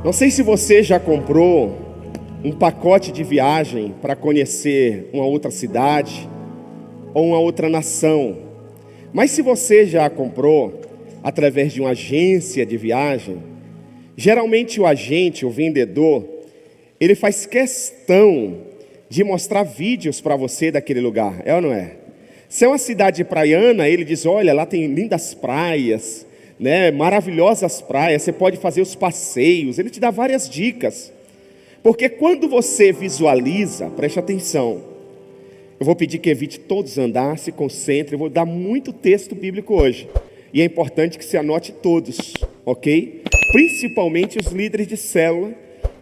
Não sei se você já comprou um pacote de viagem para conhecer uma outra cidade ou uma outra nação. Mas se você já comprou através de uma agência de viagem, geralmente o agente, o vendedor, ele faz questão de mostrar vídeos para você daquele lugar, é ou não é? Se é uma cidade praiana, ele diz, olha, lá tem lindas praias, né, maravilhosas praias, você pode fazer os passeios, ele te dá várias dicas. Porque quando você visualiza, preste atenção, eu vou pedir que evite todos andar, se concentre, eu vou dar muito texto bíblico hoje, e é importante que você anote todos, ok? Principalmente os líderes de célula,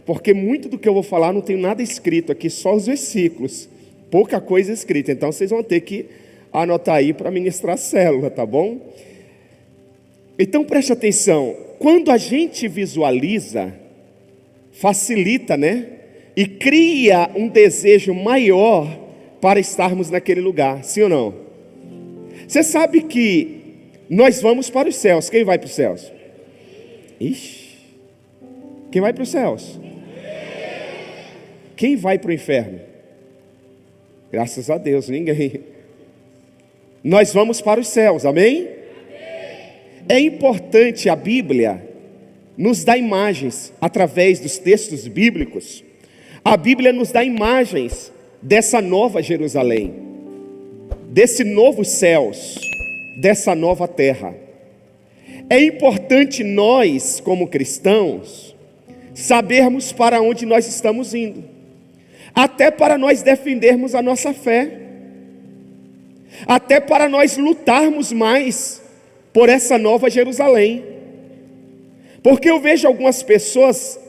porque muito do que eu vou falar não tem nada escrito aqui, só os versículos, pouca coisa escrita, então vocês vão ter que anotar aí para ministrar a célula, tá bom? Então preste atenção, quando a gente visualiza, facilita, né? E cria um desejo maior para estarmos naquele lugar, sim ou não? Você sabe que nós vamos para os céus, quem vai para os céus? Ixi, quem vai para os céus? Quem vai para o inferno? Graças a Deus, ninguém. Nós vamos para os céus, amém? É importante a Bíblia nos dá imagens através dos textos bíblicos. A Bíblia nos dá imagens dessa nova Jerusalém, desse novos céus, dessa nova terra. É importante nós, como cristãos, sabermos para onde nós estamos indo, até para nós defendermos a nossa fé, até para nós lutarmos mais por essa nova Jerusalém. Porque eu vejo algumas pessoas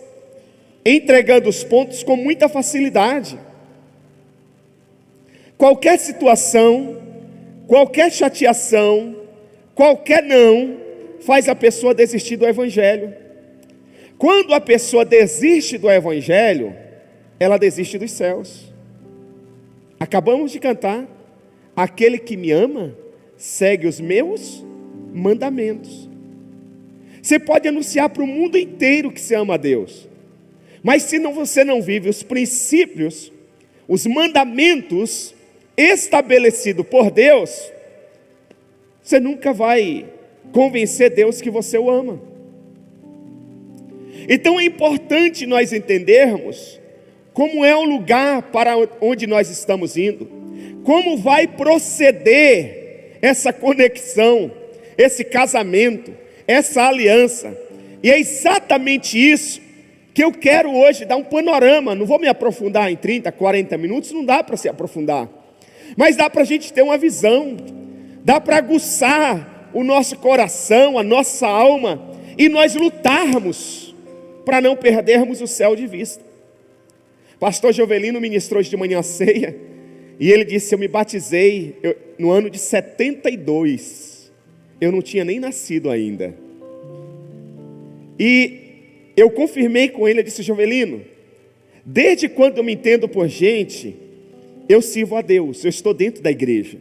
entregando os pontos com muita facilidade. Qualquer situação, qualquer chateação, qualquer não, faz a pessoa desistir do Evangelho. Quando a pessoa desiste do Evangelho, ela desiste dos céus. Acabamos de cantar, aquele que me ama, segue os meus mandamentos. Você pode anunciar para o mundo inteiro que você ama a Deus, mas se você não vive os princípios, os mandamentos estabelecidos por Deus, você nunca vai convencer Deus que você o ama. Então é importante nós entendermos como é o lugar para onde nós estamos indo, como vai proceder essa conexão, esse casamento, essa aliança. E é exatamente isso que eu quero hoje dar um panorama. Não vou me aprofundar em 30, 40 minutos, não dá para se aprofundar, mas dá para a gente ter uma visão, dá para aguçar o nosso coração, a nossa alma, e nós lutarmos para não perdermos o céu de vista. Pastor Jovelino ministrou hoje de manhã a ceia, e ele disse, eu me batizei no ano de 72, eu não tinha nem nascido ainda. E eu confirmei com ele, eu disse, Jovelino, desde quando eu me entendo por gente, eu sirvo a Deus, eu estou dentro da igreja.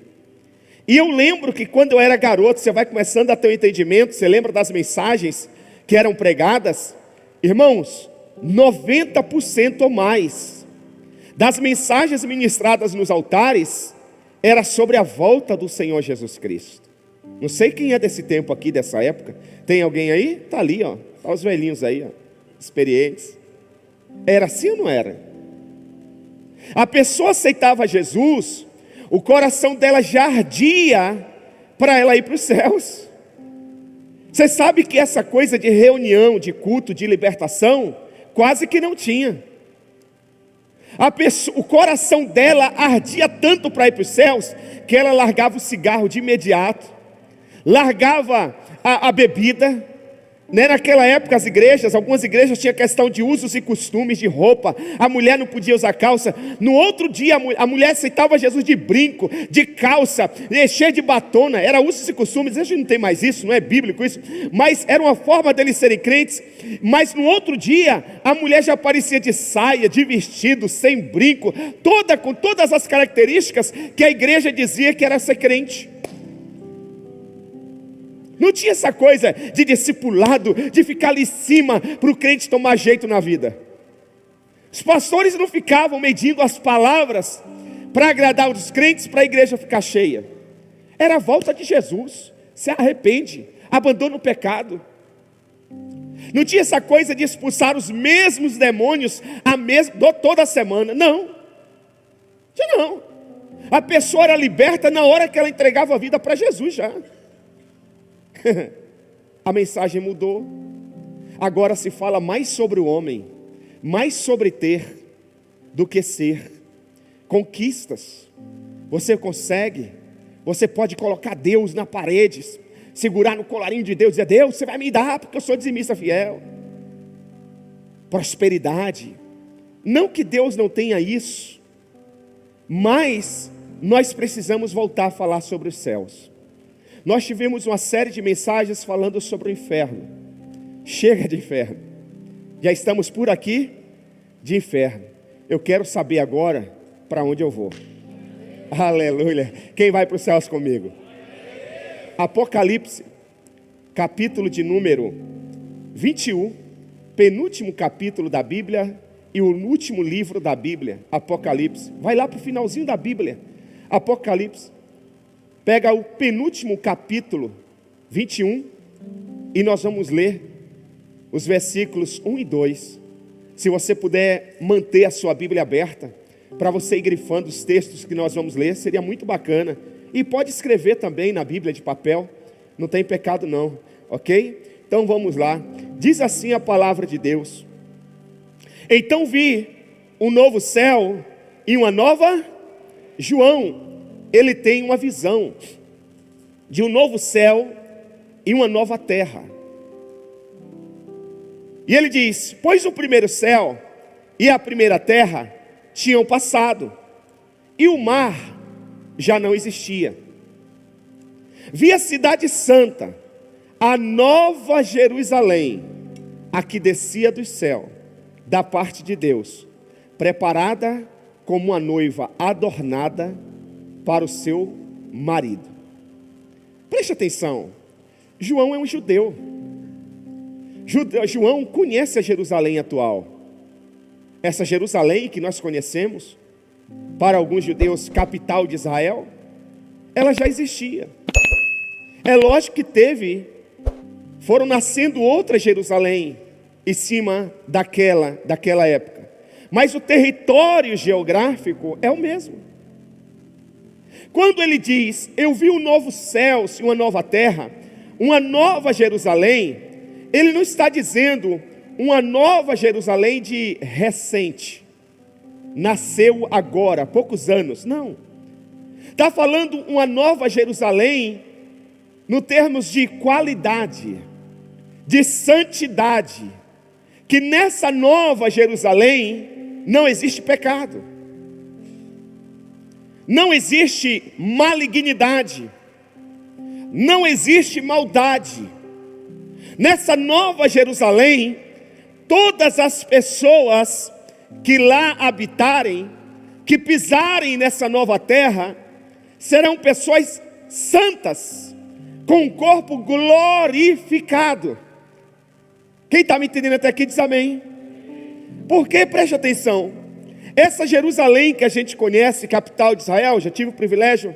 E eu lembro que quando eu era garoto, você vai começando a ter um entendimento, você lembra das mensagens que eram pregadas? Irmãos, 90% ou mais das mensagens ministradas nos altares era sobre a volta do Senhor Jesus Cristo. Não sei quem é desse tempo aqui, dessa época. Tem alguém aí? Está ali, ó. Tá os velhinhos aí, ó, experientes. Era assim ou não era? A pessoa aceitava Jesus, o coração dela já ardia para ela ir para os céus. Você sabe que essa coisa de reunião, de culto, de libertação, quase que não tinha. O coração dela ardia tanto para ir para os céus, que ela largava o cigarro de imediato, largava a bebida, né? Naquela época algumas igrejas tinham questão de usos e costumes de roupa, a mulher não podia usar calça. No outro dia a mulher aceitava Jesus de brinco, de calça, cheia de batona, era usos e costumes. A gente não tem mais isso, não é bíblico isso, mas era uma forma deles serem crentes. Mas no outro dia a mulher já aparecia de saia, de vestido, sem brinco, com todas as características que a igreja dizia que era ser crente. Não tinha essa coisa de discipulado, de ficar ali em cima para o crente tomar jeito na vida. Os pastores não ficavam medindo as palavras para agradar os crentes, para a igreja ficar cheia. Era a volta de Jesus. Se arrepende, abandona o pecado. Não tinha essa coisa de expulsar os mesmos demônios toda semana. Não. Não. A pessoa era liberta na hora que ela entregava a vida para Jesus já. A mensagem mudou. Agora se fala mais sobre o homem, mais sobre ter do que ser. Conquistas. Você consegue. Você pode colocar Deus na parede, segurar no colarinho de Deus e dizer: Deus, você vai me dar porque eu sou dizimista fiel. Prosperidade. Não que Deus não tenha isso, mas nós precisamos voltar a falar sobre os céus. Nós tivemos uma série de mensagens falando sobre o inferno. Chega de inferno. Já estamos por aqui de inferno. Eu quero saber agora para onde eu vou. Aleluia. Quem vai para os céus comigo? Apocalipse, capítulo de número 21, penúltimo capítulo da Bíblia e o último livro da Bíblia, Apocalipse. Vai lá para o finalzinho da Bíblia, Apocalipse. Pega o penúltimo capítulo, 21, e nós vamos ler os versículos 1 e 2. Se você puder manter a sua Bíblia aberta, para você ir grifando os textos que nós vamos ler, seria muito bacana. E pode escrever também na Bíblia de papel, não tem pecado não, ok? Então vamos lá. Diz assim a palavra de Deus: então vi um novo céu e uma nova... João, ele tem uma visão de um novo céu e uma nova terra. E ele diz: pois o primeiro céu e a primeira terra tinham passado, e o mar já não existia. Vi a cidade santa, a nova Jerusalém, a que descia do céu, da parte de Deus, preparada como uma noiva adornada para o seu marido. Preste atenção, João é um judeu. João conhece a Jerusalém atual. Essa Jerusalém que nós conhecemos, para alguns judeus, capital de Israel, ela já existia. É lógico que foram nascendo outras Jerusalém em cima daquela época. Mas o território geográfico é o mesmo. Quando ele diz: eu vi um novo céu e uma nova terra, uma nova Jerusalém, ele não está dizendo uma nova Jerusalém de recente, nasceu agora, há poucos anos, não. Está falando uma nova Jerusalém no termos de qualidade, de santidade, que nessa nova Jerusalém não existe pecado, não existe malignidade, não existe maldade. Nessa nova Jerusalém, todas as pessoas que lá habitarem, que pisarem nessa nova terra, serão pessoas santas, com o corpo glorificado. Quem está me entendendo até aqui diz amém. Porque, preste atenção, essa Jerusalém que a gente conhece, capital de Israel, já tive o privilégio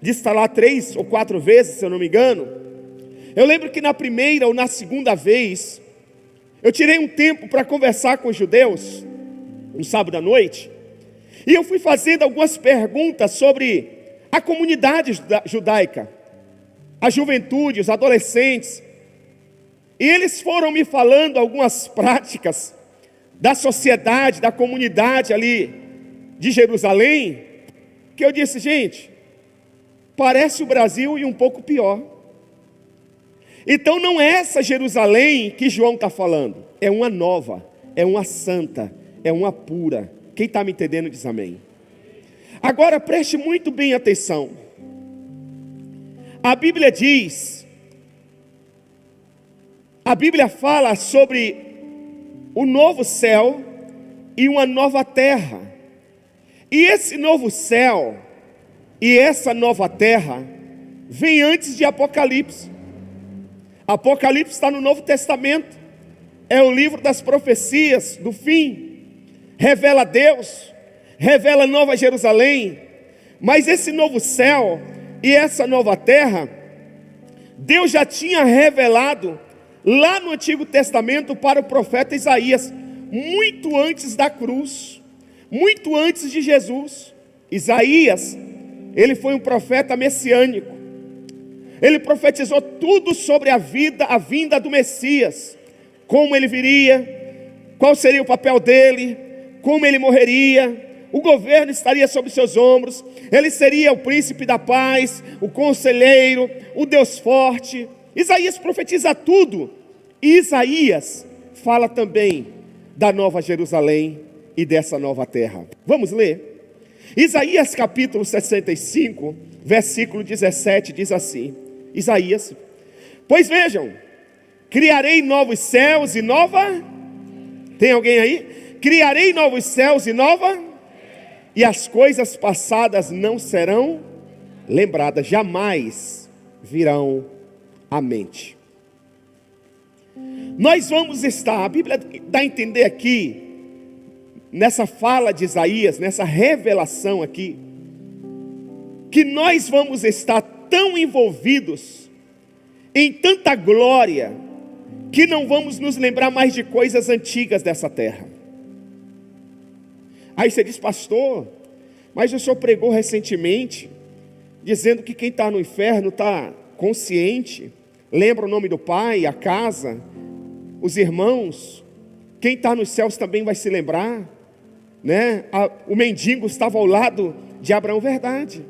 de estar lá 3 ou 4 vezes, se eu não me engano. Eu lembro que na primeira ou na segunda vez, eu tirei um tempo para conversar com os judeus, um sábado à noite, e eu fui fazendo algumas perguntas sobre a comunidade judaica, a juventude, os adolescentes, e eles foram me falando algumas práticas da sociedade, da comunidade ali de Jerusalém, que eu disse: gente, parece o Brasil e um pouco pior. Então não é essa Jerusalém que João está falando, é uma nova, é uma santa, é uma pura. Quem está me entendendo diz amém. Agora preste muito bem atenção. A Bíblia diz, a Bíblia fala sobre o novo céu e uma nova terra. E esse novo céu e essa nova terra vem antes de Apocalipse. Apocalipse está no Novo Testamento, é o livro das profecias do fim, revela Deus, revela Nova Jerusalém, mas esse novo céu e essa nova terra, Deus já tinha revelado lá no Antigo Testamento para o profeta Isaías, muito antes da cruz, muito antes de Jesus. Isaías, ele foi um profeta messiânico, ele profetizou tudo sobre a vinda do Messias, como ele viria, qual seria o papel dele, como ele morreria, o governo estaria sobre seus ombros, ele seria o príncipe da paz, o conselheiro, o Deus forte. Isaías profetiza tudo, e Isaías fala também da nova Jerusalém e dessa nova terra. Vamos ler? Isaías capítulo 65, versículo 17 diz assim, Isaías: pois vejam, criarei novos céus e nova... Tem alguém aí? Criarei novos céus e nova... E as coisas passadas não serão lembradas, jamais virão à mente. Nós vamos estar, a Bíblia dá a entender aqui, nessa fala de Isaías, nessa revelação aqui, que nós vamos estar tão envolvidos em tanta glória, que não vamos nos lembrar mais de coisas antigas dessa terra. Aí você diz, pastor, mas o senhor pregou recentemente, dizendo que quem está no inferno está consciente, lembra o nome do pai, a casa, os irmãos, quem está nos céus também vai se lembrar, né? O mendigo estava ao lado de Abraão, verdade.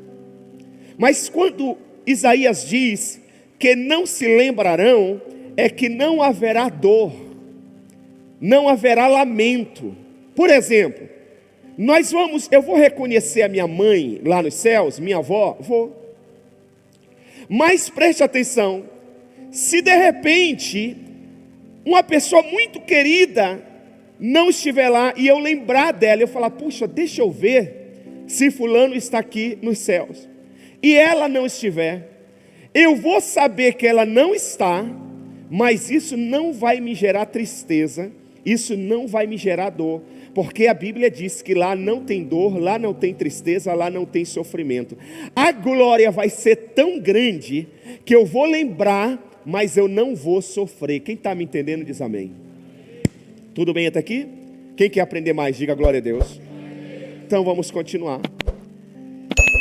Mas quando Isaías diz que não se lembrarão, é que não haverá dor, não haverá lamento. Por exemplo, eu vou reconhecer a minha mãe lá nos céus, minha avó, vou. Mas preste atenção, se de repente uma pessoa muito querida não estiver lá e eu lembrar dela, eu falar, puxa, deixa eu ver se fulano está aqui nos céus, e ela não estiver, eu vou saber que ela não está, mas isso não vai me gerar tristeza, isso não vai me gerar dor, porque a Bíblia diz que lá não tem dor, lá não tem tristeza, lá não tem sofrimento. A glória vai ser tão grande que eu vou lembrar, mas eu não vou sofrer. Quem está me entendendo diz amém. Tudo bem até aqui? Quem quer aprender mais, diga glória a Deus. Então vamos continuar.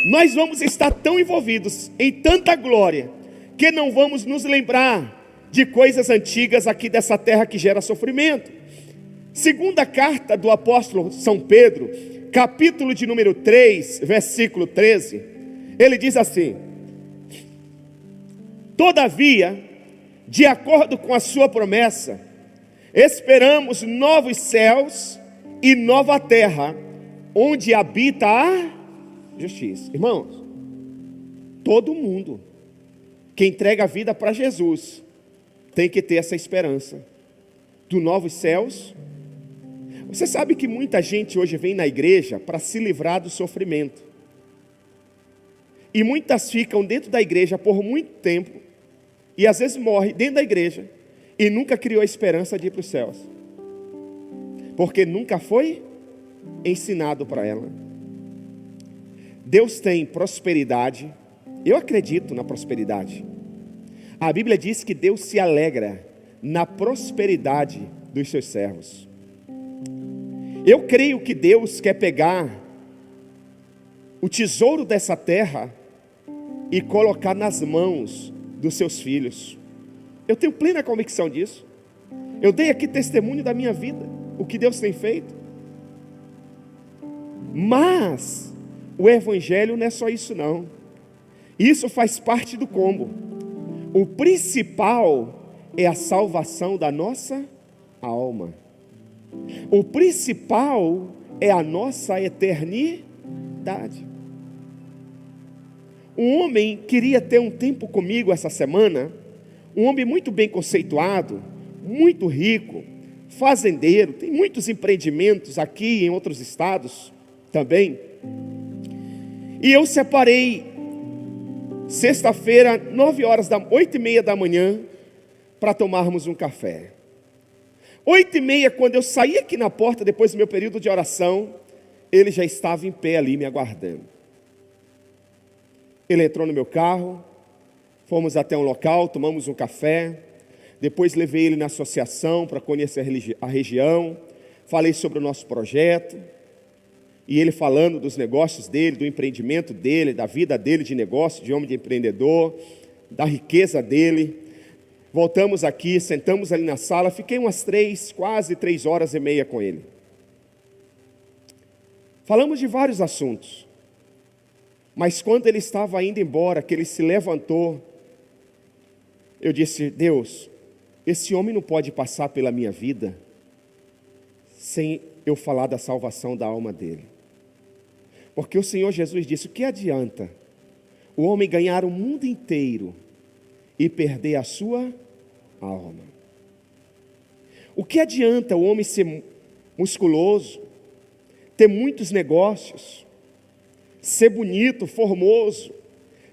Nós vamos estar tão envolvidos em tanta glória, que não vamos nos lembrar de coisas antigas aqui dessa terra que gera sofrimento. Segunda carta do apóstolo São Pedro, capítulo de número 3, versículo 13, ele diz assim: todavia, de acordo com a sua promessa, esperamos novos céus e nova terra, onde habita a justiça. Irmãos, todo mundo que entrega a vida para Jesus tem que ter essa esperança dos novos céus. Você sabe que muita gente hoje vem na igreja para se livrar do sofrimento, e muitas ficam dentro da igreja por muito tempo, e às vezes morre dentro da igreja, e nunca criou a esperança de ir para os céus, porque nunca foi ensinado para ela. Deus tem prosperidade, eu acredito na prosperidade. A Bíblia diz que Deus se alegra na prosperidade dos seus servos. Eu creio que Deus quer pegar o tesouro dessa terra e colocar nas mãos dos seus filhos. Eu tenho plena convicção disso. Eu dei aqui testemunho da minha vida, o que Deus tem feito. Mas o evangelho não é só isso não. Isso faz parte do combo. O principal é a salvação da nossa alma. O principal é a nossa eternidade. Um homem queria ter um tempo comigo essa semana, um homem muito bem conceituado, muito rico, fazendeiro, tem muitos empreendimentos aqui em outros estados também. E eu separei sexta-feira, 8h30 da manhã, para tomarmos um café. 8h30, quando eu saí aqui na porta, depois do meu período de oração, ele já estava em pé ali me aguardando. Ele entrou no meu carro, fomos até um local, tomamos um café, depois levei ele na associação para conhecer a região, falei sobre o nosso projeto, e ele falando dos negócios dele, do empreendimento dele, da vida dele de negócio, de homem de empreendedor, da riqueza dele. Voltamos aqui, sentamos ali na sala, fiquei umas quase 3h30 com ele. Falamos de vários assuntos, mas quando ele estava indo embora, que ele se levantou, eu disse: Deus, esse homem não pode passar pela minha vida sem eu falar da salvação da alma dele. Porque o Senhor Jesus disse: o que adianta o homem ganhar o mundo inteiro e perder a sua alma? O que adianta o homem ser musculoso, ter muitos negócios, ser bonito, formoso,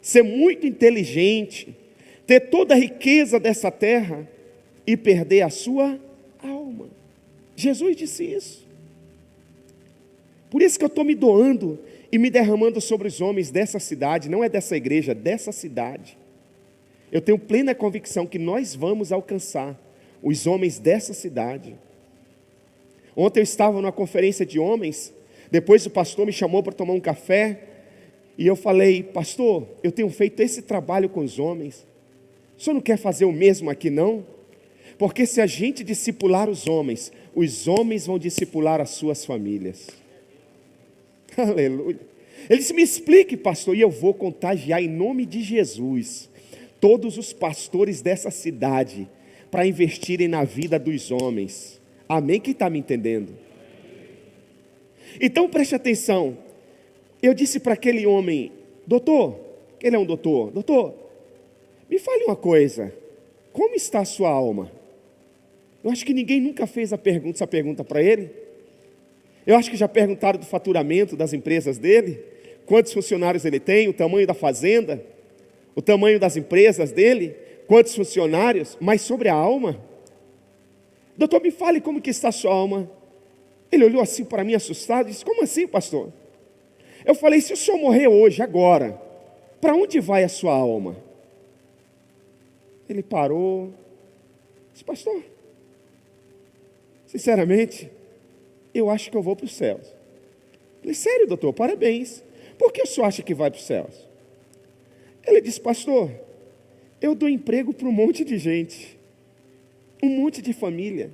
ser muito inteligente, ter toda a riqueza dessa terra e perder a sua alma? Jesus disse isso. Por isso que eu estou me doando e me derramando sobre os homens dessa cidade, não é dessa igreja, dessa cidade. Eu tenho plena convicção que nós vamos alcançar os homens dessa cidade. Ontem eu estava numa conferência de homens, depois o pastor me chamou para tomar um café, e eu falei: pastor, eu tenho feito esse trabalho com os homens, o senhor não quer fazer o mesmo aqui não? Porque se a gente discipular os homens vão discipular as suas famílias. Aleluia. Ele disse: me explique, pastor, e eu vou contagiar em nome de Jesus todos os pastores dessa cidade para investirem na vida dos homens. Amém? Quem está me entendendo? Então preste atenção. Eu disse para aquele homem: doutor, ele é um doutor, me fale uma coisa, como está a sua alma? Eu acho que ninguém nunca fez essa pergunta para ele. Eu acho que já perguntaram do faturamento das empresas dele, quantos funcionários ele tem, o tamanho da fazenda, o tamanho das empresas dele, quantos funcionários, mas sobre a alma? Doutor, me fale como que está a sua alma. Ele olhou assim para mim assustado e disse: como assim, pastor? Eu falei: se o senhor morrer hoje, agora, para onde vai a sua alma? Ele parou, disse: pastor, sinceramente, eu acho que eu vou para os céus. Eu falei: sério, doutor? Parabéns. Por que o senhor acha que vai para os céus? Ele disse: pastor, eu dou emprego para um monte de gente, um monte de família.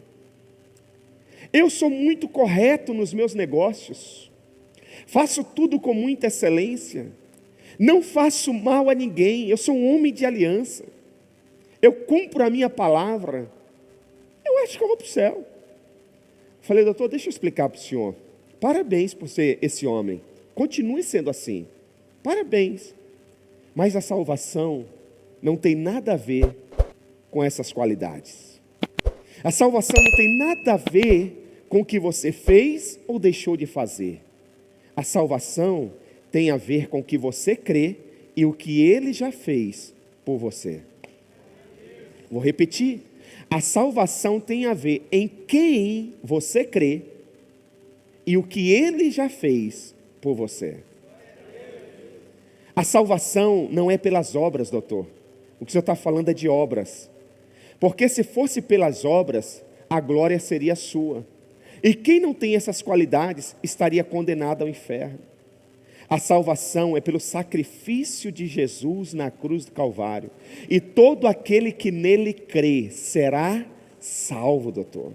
Eu sou muito correto nos meus negócios, faço tudo com muita excelência, não faço mal a ninguém, eu sou um homem de aliança, eu cumpro a minha palavra, eu acho que eu vou para o céu. Falei: doutor, deixa eu explicar para o senhor. Parabéns por ser esse homem, continue sendo assim, parabéns. Mas a salvação não tem nada a ver com essas qualidades. A salvação não tem nada a ver com o que você fez ou deixou de fazer. A salvação tem a ver com o que você crê e o que Ele já fez por você. Vou repetir. A salvação tem a ver em quem você crê e o que Ele já fez por você. A salvação não é pelas obras, doutor. O que o senhor está falando é de obras. Porque se fosse pelas obras, a glória seria sua. E quem não tem essas qualidades estaria condenado ao inferno. A salvação é pelo sacrifício de Jesus na cruz do Calvário. E todo aquele que nele crê será salvo, doutor.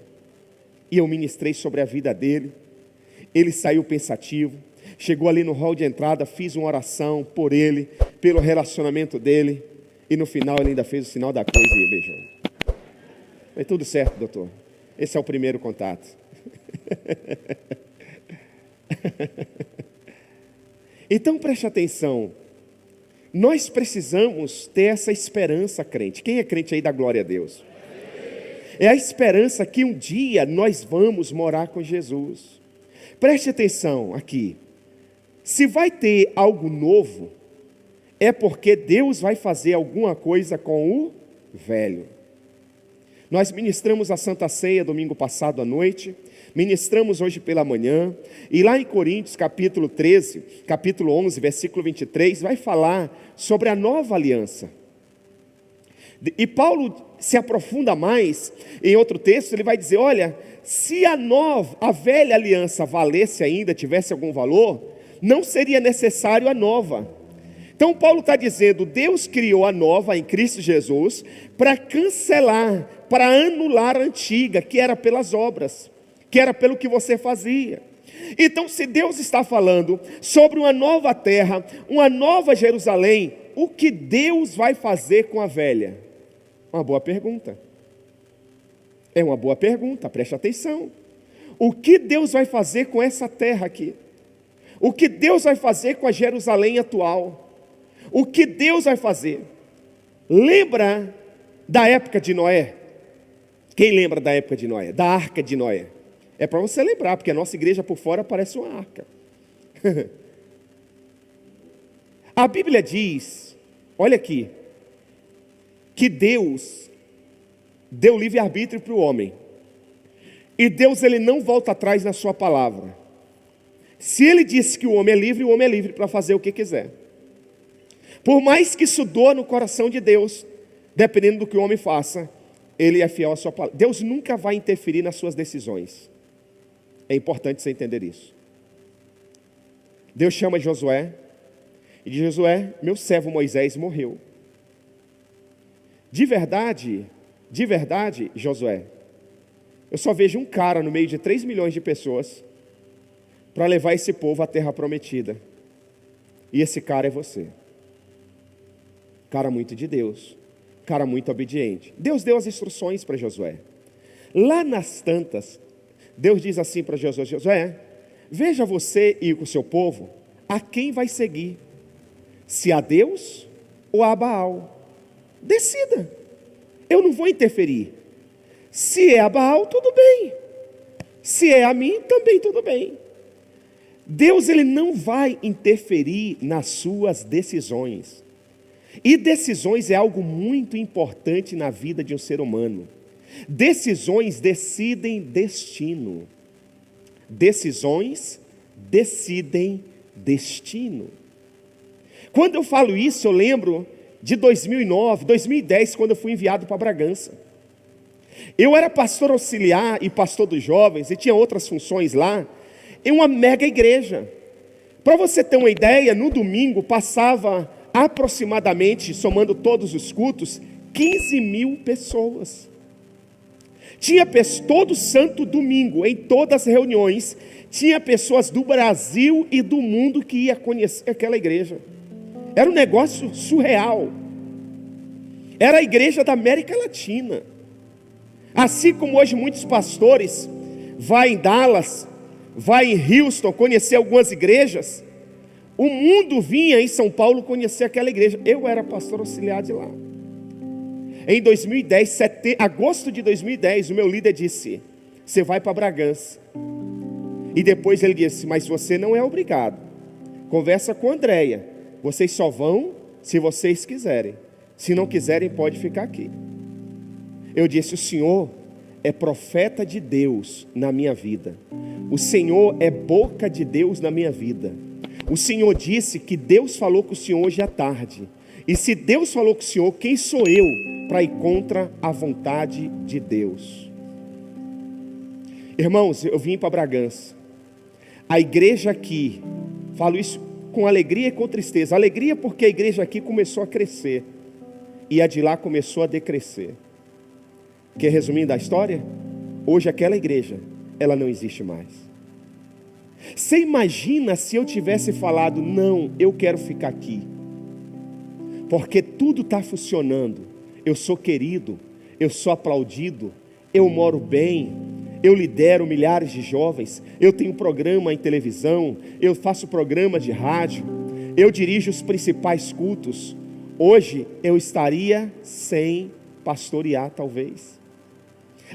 E eu ministrei sobre a vida dele. Ele saiu pensativo. Chegou ali no hall de entrada, fiz uma oração por ele, pelo relacionamento dele. E no final ele ainda fez o sinal da cruz e beijou. Foi tudo certo, doutor. Esse é o primeiro contato. Então preste atenção. Nós precisamos ter essa esperança, crente. Quem é crente aí, dá glória a Deus? É a esperança que um dia nós vamos morar com Jesus. Preste atenção aqui. Se vai ter algo novo, é porque Deus vai fazer alguma coisa com o velho. Nós ministramos a Santa Ceia domingo passado à noite, ministramos hoje pela manhã, e lá em Coríntios capítulo 13, capítulo 11, versículo 23, vai falar sobre a nova aliança. E Paulo se aprofunda mais em outro texto, ele vai dizer, olha, se a velha aliança valesse ainda, tivesse algum valor, não seria necessário a nova. Então Paulo está dizendo, Deus criou a nova em Cristo Jesus para cancelar, para anular a antiga, que era pelas obras, que era pelo que você fazia. Então, se Deus está falando sobre uma nova terra, uma nova Jerusalém, o que Deus vai fazer com a velha? Uma boa pergunta. É uma boa pergunta, preste atenção. O que Deus vai fazer com essa terra aqui? O que Deus vai fazer com a Jerusalém atual? O que Deus vai fazer? Lembra da época de Noé? Quem lembra da época de Noé? Da arca de Noé? É para você lembrar, porque a nossa igreja por fora parece uma arca. A Bíblia diz, olha aqui, que Deus deu livre-arbítrio para o homem. E Deus, ele não volta atrás na sua palavra. Se ele disse que o homem é livre para fazer o que quiser. Por mais que isso doa no coração de Deus, dependendo do que o homem faça, ele é fiel à sua palavra. Deus nunca vai interferir nas suas decisões. É importante você entender isso. Deus chama Josué e diz, Josué, meu servo Moisés morreu. De verdade, Josué, eu só vejo um cara no meio de 3 milhões de pessoas para levar esse povo à terra prometida. E esse cara é você. Cara muito de Deus, cara muito obediente. Deus deu as instruções para Josué. Lá nas tantas, Deus diz assim para Josué, Josué, veja você e o seu povo, a quem vai seguir, se a Deus ou a Baal. Decida, eu não vou interferir. Se é a Baal, tudo bem. Se é a mim, também tudo bem. Deus, ele não vai interferir nas suas decisões. E decisões é algo muito importante na vida de um ser humano. Decisões decidem destino. Decisões decidem destino. Quando eu falo isso, eu lembro de 2009, 2010, quando eu fui enviado para Bragança. Eu era pastor auxiliar e pastor dos jovens, e tinha outras funções lá, em uma mega igreja. Para você ter uma ideia, no domingo passava aproximadamente, somando todos os cultos, 15 mil pessoas. Tinha todo santo domingo, em todas as reuniões, tinha pessoas do Brasil e do mundo que ia conhecer aquela igreja. Era um negócio surreal. Era a igreja da América Latina. Assim como hoje muitos pastores vão em Dallas, vão em Houston conhecer algumas igrejas, o mundo vinha em São Paulo conhecer aquela igreja. Eu era pastor auxiliar de lá. Em 2010, agosto de 2010, o meu líder disse, você vai para Bragança. E depois ele disse, mas você não é obrigado. Conversa com a Andréia. Vocês só vão se vocês quiserem. Se não quiserem, pode ficar aqui. Eu disse, o Senhor é profeta de Deus na minha vida. O Senhor é boca de Deus na minha vida. O Senhor disse que Deus falou com o Senhor hoje à tarde. E se Deus falou com o Senhor, quem sou eu para ir contra a vontade de Deus? Irmãos, eu vim para Bragança. A igreja aqui, falo isso com alegria e com tristeza. Alegria porque a igreja aqui começou a crescer. E a de lá começou a decrescer. Quer resumindo a história? Hoje aquela igreja, ela não existe mais. Você imagina se eu tivesse falado, não, eu quero ficar aqui. Porque tudo está funcionando. Eu sou querido, eu sou aplaudido, eu moro bem, eu lidero milhares de jovens, eu tenho programa em televisão, eu faço programa de rádio, eu dirijo os principais cultos. Hoje eu estaria sem pastorear talvez.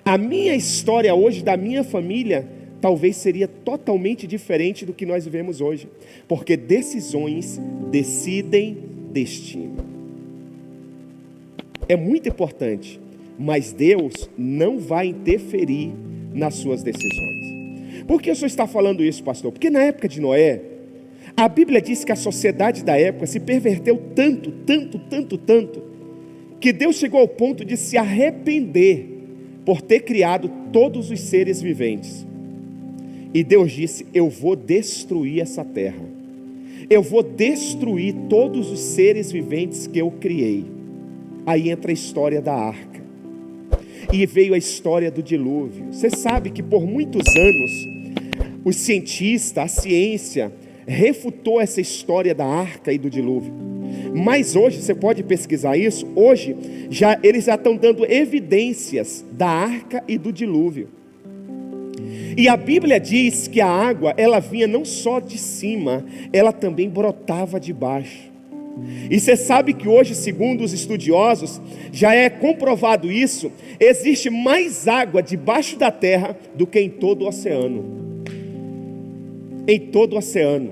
A minha história hoje da minha família talvez seria totalmente diferente do que nós vivemos hoje. Porque decisões decidem destino. É muito importante mas Deus não vai interferir nas suas decisões. Por que o senhor está falando isso, pastor? Porque na época de Noé, a Bíblia diz que a sociedade da época se perverteu tanto, que Deus chegou ao ponto de se arrepender por ter criado todos os seres viventes. E Deus disse: eu vou destruir essa terra, eu vou destruir todos os seres viventes que eu criei. Aí entra a história da arca, e veio a história do dilúvio. Você sabe que por muitos anos os cientistas, a ciência refutou essa história da arca e do dilúvio. Mas hoje, você pode pesquisar isso, hoje eles já estão dando evidências da arca e do dilúvio. E a Bíblia diz que a água, ela vinha não só de cima, ela também brotava de baixo. E você sabe que hoje, segundo os estudiosos, já é comprovado isso, existe mais água debaixo da terra do que em todo o oceano. Em todo o oceano.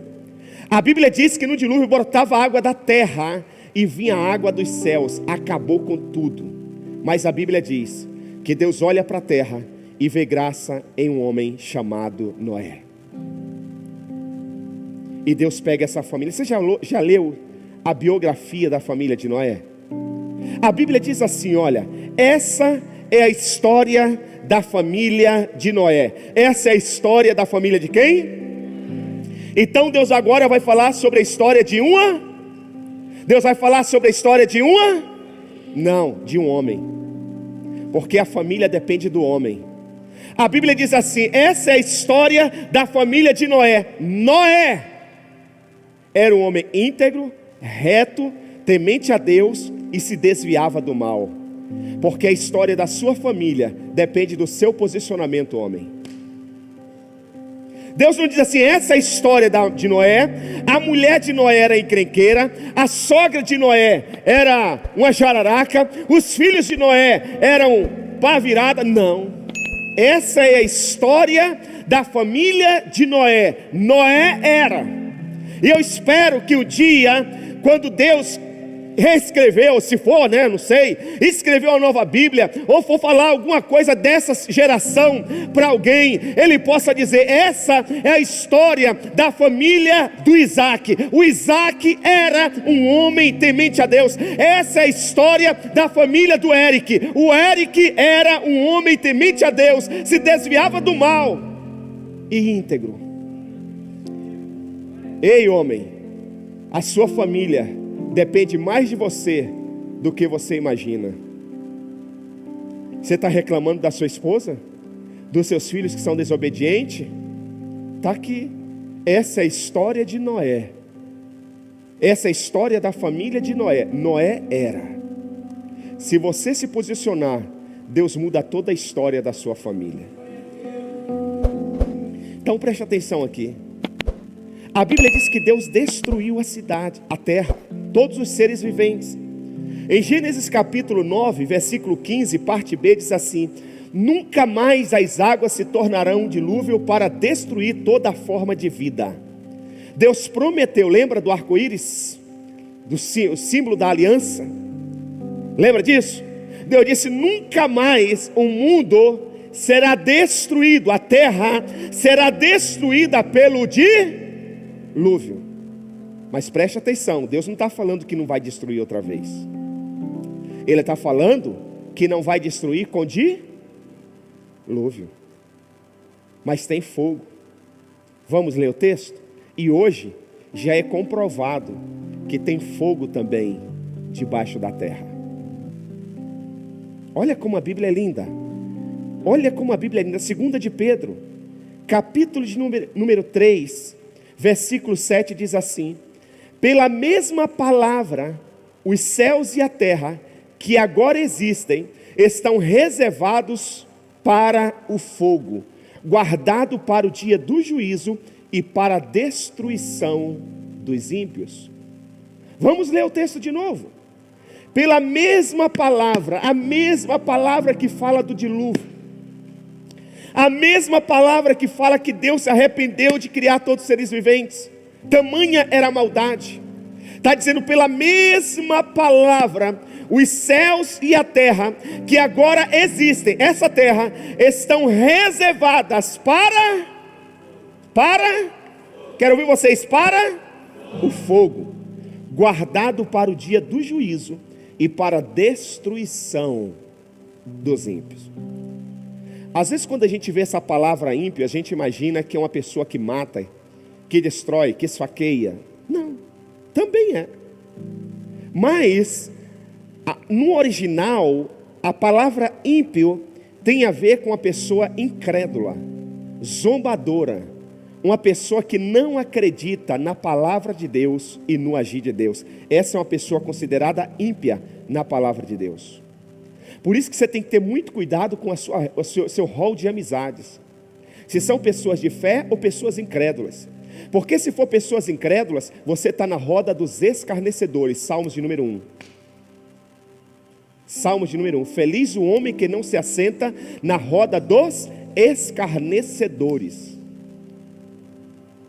A Bíblia diz que no dilúvio brotava água da terra e vinha água dos céus, acabou com tudo. Mas a Bíblia diz que Deus olha para a terra e vê graça em um homem chamado Noé. E Deus pega essa família. Você já leu a biografia da família de Noé? A Bíblia diz assim, olha, essa é a história da família de Noé. Essa é a história da família de quem? Então Deus agora vai falar sobre a história de uma? Deus vai falar sobre a história de uma? Não, de um homem. Porque a família depende do homem. A Bíblia diz assim, essa é a história da família de Noé. Noé era um homem íntegro, reto, temente a Deus e se desviava do mal. Porque a história da sua família depende do seu posicionamento, homem. Deus não diz assim, essa é a história de Noé, a mulher de Noé era encrenqueira, a sogra de Noé era uma jararaca, os filhos de Noé eram pá virada. Não, essa é a história da família de Noé. Noé era, e eu espero que o dia, quando Deus reescreveu, se for, não sei, escreveu uma nova Bíblia, ou for falar alguma coisa dessa geração para alguém, ele possa dizer, essa é a história da família do Isaac. O Isaac era um homem temente a Deus. Essa é a história da família do Eric. O Eric era um homem temente a Deus, se desviava do mal e íntegro. Ei, homem, a sua família depende mais de você do que você imagina. Você está reclamando da sua esposa? Dos seus filhos que são desobedientes? Está aqui. Essa é a história de Noé. Essa é a história da família de Noé. Noé era. Se você se posicionar, Deus muda toda a história da sua família. Então preste atenção aqui. A Bíblia diz que Deus destruiu a cidade, a terra, todos os seres viventes. Em Gênesis capítulo 9, versículo 15, parte B, diz assim: nunca mais as águas se tornarão um dilúvio para destruir toda forma de vida. Deus prometeu, lembra do arco-íris? O símbolo da aliança? Lembra disso? Deus disse, nunca mais o mundo será destruído, a terra será destruída pelo dilúvio. Mas preste atenção, Deus não está falando que não vai destruir outra vez. Ele está falando que não vai destruir com dilúvio. Mas tem fogo. Vamos ler o texto? E hoje já é comprovado que tem fogo também debaixo da terra. Olha como a Bíblia é linda. Olha como a Bíblia é linda. 2 de Pedro, capítulo de número 3, versículo 7 diz assim: pela mesma palavra, os céus e a terra que agora existem estão reservados para o fogo, guardado para o dia do juízo e para a destruição dos ímpios. Vamos ler o texto de novo. Pela mesma palavra, a mesma palavra que fala do dilúvio, a mesma palavra que fala que Deus se arrependeu de criar todos os seres viventes. Tamanha era a maldade, Está dizendo pela mesma palavra, os céus e a terra, que agora existem, essa terra, estão reservadas quero ouvir vocês, para o fogo, guardado para o dia do juízo e para a destruição dos ímpios. Às vezes quando a gente vê essa palavra ímpio, a gente imagina que é uma pessoa que mata, que destrói, que esfaqueia. Não, também é. Mas no original, a palavra ímpio tem a ver com a pessoa incrédula, zombadora, uma pessoa que não acredita na palavra de Deus e no agir de Deus. Essa é uma pessoa considerada ímpia na palavra de Deus. Por isso que você tem que ter muito cuidado com o seu rol de amizades. Se são pessoas de fé ou pessoas incrédulas. Porque se for pessoas incrédulas, você está na roda dos escarnecedores. Salmos de número 1. Salmos de número 1. Feliz o homem que não se assenta na roda dos escarnecedores.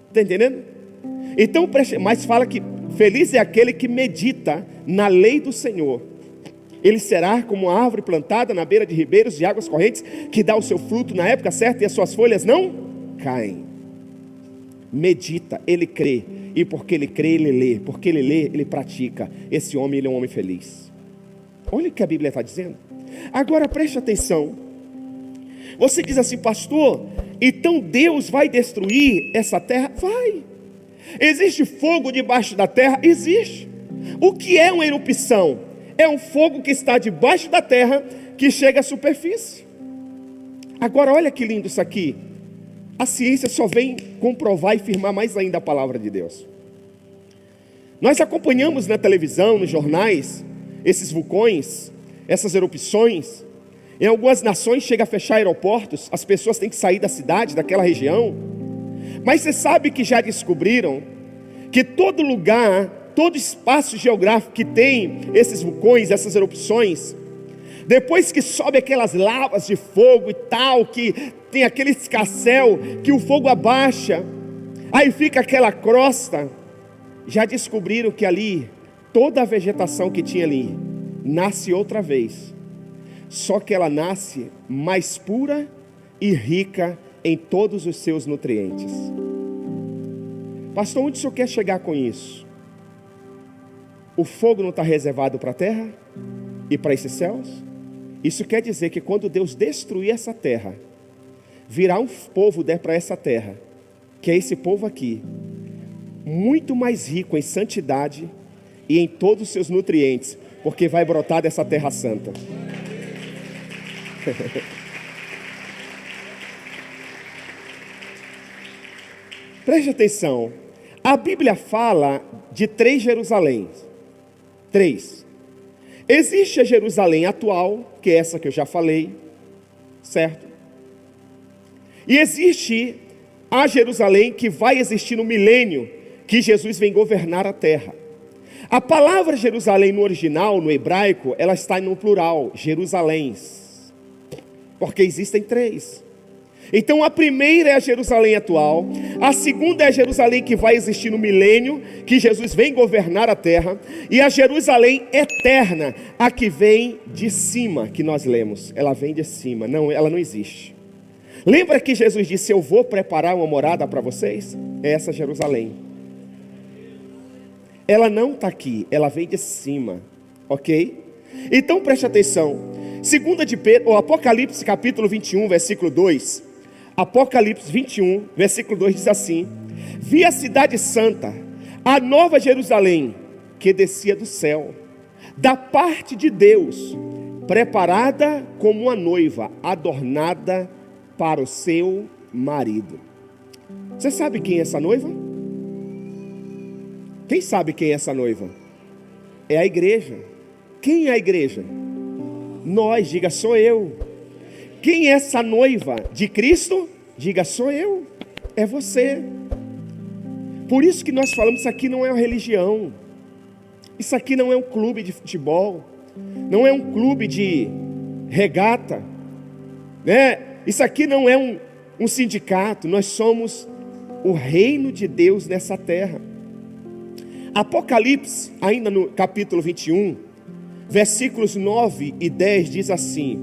Está entendendo? Então, mas fala que feliz é aquele que medita na lei do Senhor. Ele será como uma árvore plantada na beira de ribeiros de águas correntes, que dá o seu fruto na época certa e as suas folhas não caem. Medita, ele crê, e porque ele crê, ele lê, porque ele lê, ele pratica. Esse homem, ele é um homem feliz. Olha o que a Bíblia está dizendo. Agora preste atenção. Você diz assim, pastor, então Deus vai destruir essa terra? Vai. Existe fogo debaixo da terra? Existe. O que é uma erupção? É um fogo que está debaixo da terra, que chega à superfície. Agora olha que lindo isso aqui. A ciência só vem comprovar e firmar mais ainda a palavra de Deus. Nós acompanhamos na televisão, nos jornais, esses vulcões, essas erupções. Em algumas nações chega a fechar aeroportos, as pessoas têm que sair da cidade, daquela região. Mas você sabe que já descobriram que todo lugar, todo espaço geográfico que tem esses vulcões, essas erupções, depois que sobe aquelas lavas de fogo e tal, que tem aquele escarcéu, que o fogo abaixa, aí fica aquela crosta, já descobriram que ali, toda a vegetação que tinha ali, nasce outra vez. Só que ela nasce mais pura e rica em todos os seus nutrientes. Pastor, onde o senhor quer chegar com isso? O fogo não está reservado para a terra e para esses céus? Isso quer dizer que quando Deus destruir essa terra, virá um povo para essa terra, que é esse povo aqui, muito mais rico em santidade e em todos os seus nutrientes, porque vai brotar dessa terra santa. Preste atenção. A Bíblia fala de 3 Jerusaléns. 3. Existe a Jerusalém atual, que é essa que eu já falei, certo? E existe a Jerusalém que vai existir no milênio, que Jesus vem governar a terra. A palavra Jerusalém no original, no hebraico, ela está no plural, Jerusaléns. Porque existem 3. Então a primeira é a Jerusalém atual, a segunda é a Jerusalém que vai existir no milênio, que Jesus vem governar a terra, e a Jerusalém eterna, a que vem de cima, que nós lemos, ela vem de cima, não, ela não existe. Lembra que Jesus disse, eu vou preparar uma morada para vocês? É essa Jerusalém. Ela não está aqui, ela vem de cima, ok? Então preste atenção. Segunda de Pedro, ou Apocalipse capítulo 21, versículo 2. Apocalipse 21, versículo 2 diz assim: vi a cidade santa, a nova Jerusalém, que descia do céu, da parte de Deus, preparada como uma noiva, adornada para o seu marido. Você sabe quem é essa noiva? Quem sabe quem é essa noiva? É a igreja. Quem é a igreja? Nós, diga, sou eu. Quem é essa noiva de Cristo? Diga, sou eu. É você. Por isso que nós falamos, isso aqui não é uma religião. Isso aqui não é um clube de futebol. Não é um clube de regata, né? Isso aqui não é um sindicato. Nós somos o reino de Deus nessa terra. Apocalipse, ainda no capítulo 21, versículos 9 e 10, diz assim: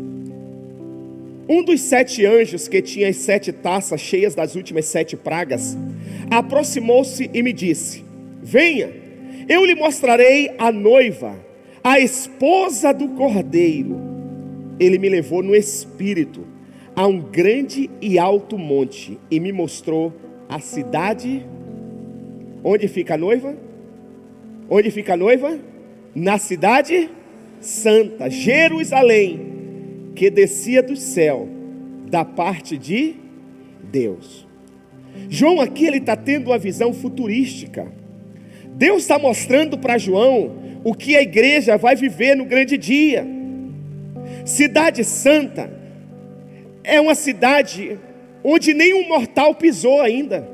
um dos 7 anjos que tinha as 7 taças cheias das últimas 7 pragas, aproximou-se e me disse: venha, eu lhe mostrarei a noiva, a esposa do Cordeiro. Ele me levou no espírito a um grande e alto monte e me mostrou a cidade. Onde fica a noiva? Onde fica a noiva? Na cidade santa, Jerusalém, que descia do céu, da parte de Deus. João aqui, ele está tendo uma visão futurística. Deus está mostrando para João o que a igreja vai viver no grande dia. Cidade santa é uma cidade onde nenhum mortal pisou ainda.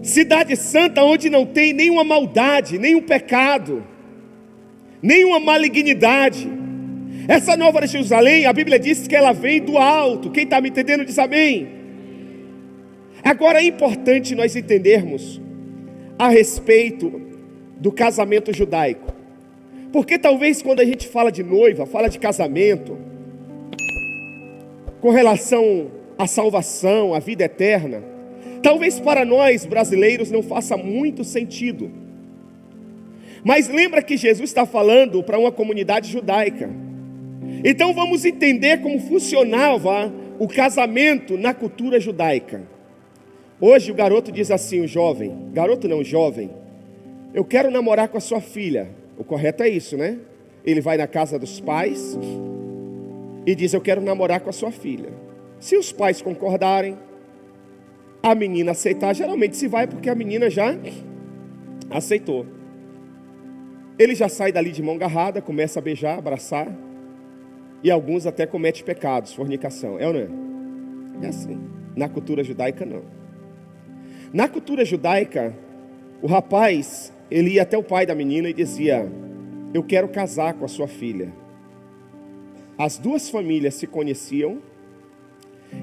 Cidade santa onde não tem nenhuma maldade, nenhum pecado, nenhuma malignidade. Essa nova Jerusalém, a Bíblia diz que ela vem do alto. Quem está me entendendo diz amém. Agora é importante nós entendermos a respeito do casamento judaico, porque talvez quando a gente fala de noiva, fala de casamento, com relação à salvação, à vida eterna, talvez para nós brasileiros não faça muito sentido. Mas lembra que Jesus está falando para uma comunidade judaica. Então vamos entender como funcionava o casamento na cultura judaica. Hoje o garoto diz assim, o jovem, garoto não, jovem, eu quero namorar com a sua filha. O correto é isso, né? Ele vai na casa dos pais e diz, eu quero namorar com a sua filha. Se os pais concordarem, a menina aceitar, geralmente se vai porque a menina já aceitou. Ele já sai dali de mão agarrada, começa a beijar, abraçar, e alguns até cometem pecados, fornicação. É ou não é? É assim. Na cultura judaica não. Na cultura judaica, o rapaz, ele ia até o pai da menina e dizia, eu quero casar com a sua filha. As duas famílias se conheciam,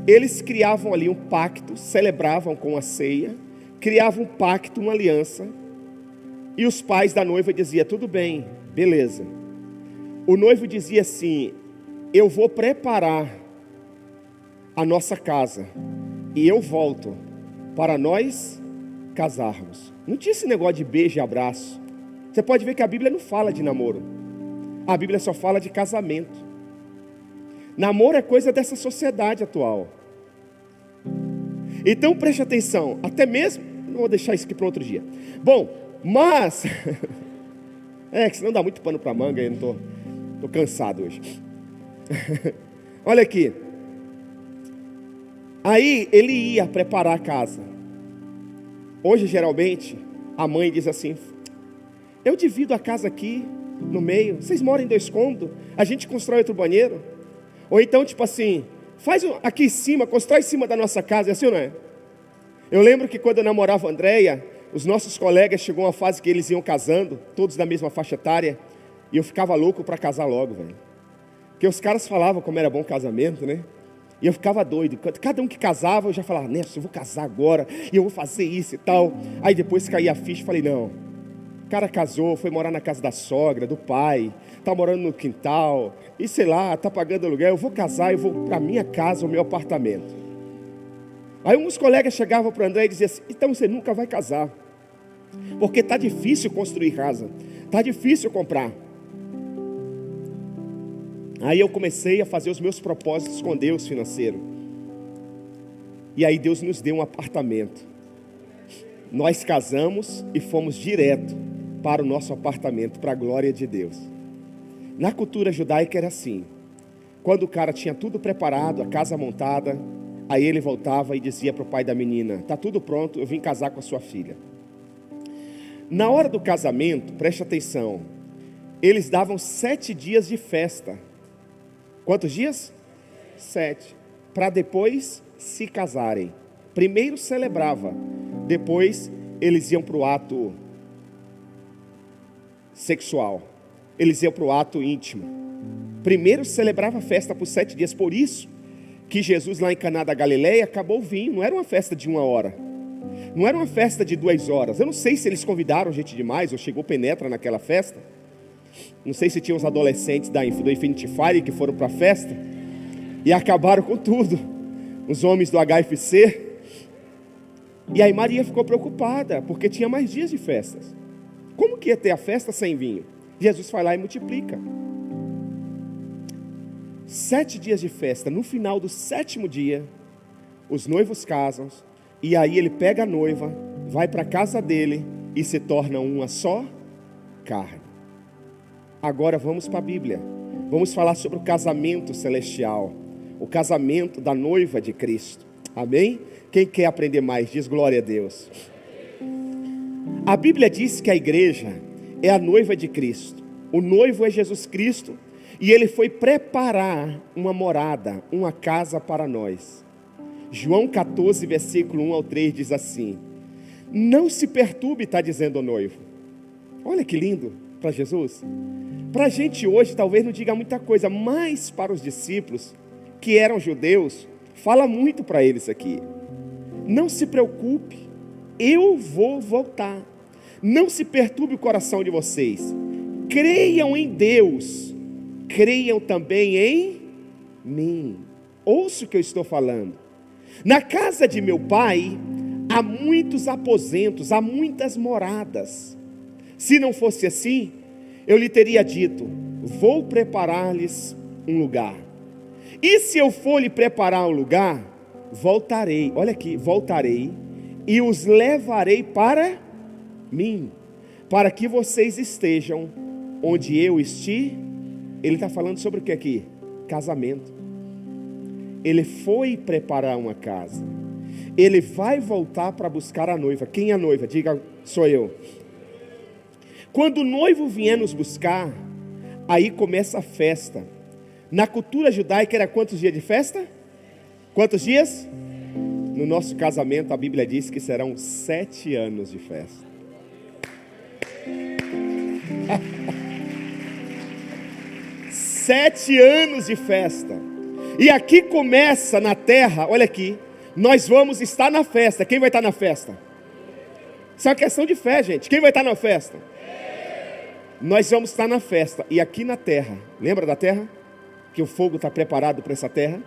eles criavam ali um pacto, celebravam com a ceia, criavam um pacto, uma aliança, e os pais da noiva diziam, tudo bem, beleza. O noivo dizia assim, eu vou preparar a nossa casa, e eu volto para nós casarmos. Não tinha esse negócio de beijo e abraço. Você pode ver que a Bíblia não fala de namoro. A Bíblia só fala de casamento. Namoro é coisa dessa sociedade atual. Então preste atenção. Até mesmo, não vou deixar isso aqui para outro dia. Bom, mas que senão dá muito pano para manga. Eu não tô cansado hoje. Olha aqui. Aí ele ia preparar a casa. Hoje geralmente a mãe diz assim, eu divido a casa aqui no meio, vocês moram em 2 cômodos, a gente constrói outro banheiro. Ou então tipo assim, faz aqui em cima, constrói em cima da nossa casa, é assim ou não é? Eu lembro que quando eu namorava a Andréia, os nossos colegas chegou uma fase que eles iam casando, todos da mesma faixa etária, e eu ficava louco para casar logo, velho. Porque os caras falavam como era bom casamento, né? E eu ficava doido, cada um que casava eu já falava, Nelson, eu vou casar agora, e eu vou fazer isso e tal. Aí depois caía a ficha e falei, não, o cara casou, foi morar na casa da sogra, do pai, está morando no quintal, e sei lá, está pagando aluguel, eu vou casar, eu vou para a minha casa, o meu apartamento. Aí uns colegas chegavam para o André e diziam assim, então você nunca vai casar, porque está difícil construir casa, está difícil comprar. Aí eu comecei a fazer os meus propósitos com Deus financeiro. E aí Deus nos deu um apartamento. Nós casamos e fomos direto para o nosso apartamento, para a glória de Deus. Na cultura judaica era assim. Quando o cara tinha tudo preparado, a casa montada, aí ele voltava e dizia para o pai da menina, está tudo pronto, eu vim casar com a sua filha. Na hora do casamento, preste atenção, eles davam 7 dias de festa. Quantos dias? 7. Para depois se casarem. Primeiro celebrava, depois eles iam para o ato sexual. Eles iam para o ato íntimo. Primeiro celebrava a festa por 7 dias. Por isso que Jesus lá em Caná da Galileia acabou o vinho. Não era uma festa de 1 hora. Não era uma festa de 2 horas. Eu não sei se eles convidaram gente demais ou chegou penetra naquela festa. Não sei se tinha uns adolescentes do Infinity Fire que foram para a festa e acabaram com tudo. Os homens do HFC. E aí Maria ficou preocupada, porque tinha mais dias de festas. Como que ia ter a festa sem vinho? Jesus vai lá e multiplica. 7 dias de festa. No final do 7º dia, os noivos casam. E aí ele pega a noiva, vai para a casa dele e se torna uma só carne. Agora vamos para a Bíblia. Vamos falar sobre o casamento celestial. O casamento da noiva de Cristo. Amém? Quem quer aprender mais, diz glória a Deus. A Bíblia diz que a igreja é a noiva de Cristo. O noivo é Jesus Cristo. E ele foi preparar uma morada, uma casa para nós. João 14, versículo 1 ao 3 diz assim: não se perturbe, está dizendo o noivo. Olha que lindo para Jesus. Para a gente hoje talvez não diga muita coisa, mas para os discípulos que eram judeus, fala muito para eles aqui. Não se preocupe, eu vou voltar. Não se perturbe o coração de vocês. Creiam em Deus, creiam também em mim. Ouça o que eu estou falando. Na casa de meu pai há muitos aposentos, há muitas moradas. Se não fosse assim, eu lhe teria dito: vou preparar-lhes um lugar. E se eu for lhe preparar um lugar, voltarei, olha aqui, voltarei e os levarei para mim, para que vocês estejam onde eu estiver. Ele está falando sobre o que aqui? Casamento. Ele foi preparar uma casa. Ele vai voltar para buscar a noiva. Quem é a noiva? Diga, sou eu. Quando o noivo vier nos buscar, aí começa a festa. Na cultura judaica era quantos dias de festa? Quantos dias? No nosso casamento a Bíblia diz que serão 7 anos de festa. 7 anos de festa. E aqui começa na terra, olha aqui, nós vamos estar na festa. Quem vai estar na festa? Isso é uma questão de fé, gente. Quem vai estar na festa? Nós vamos estar na festa. E aqui na terra, lembra da terra? Que o fogo está preparado para essa terra?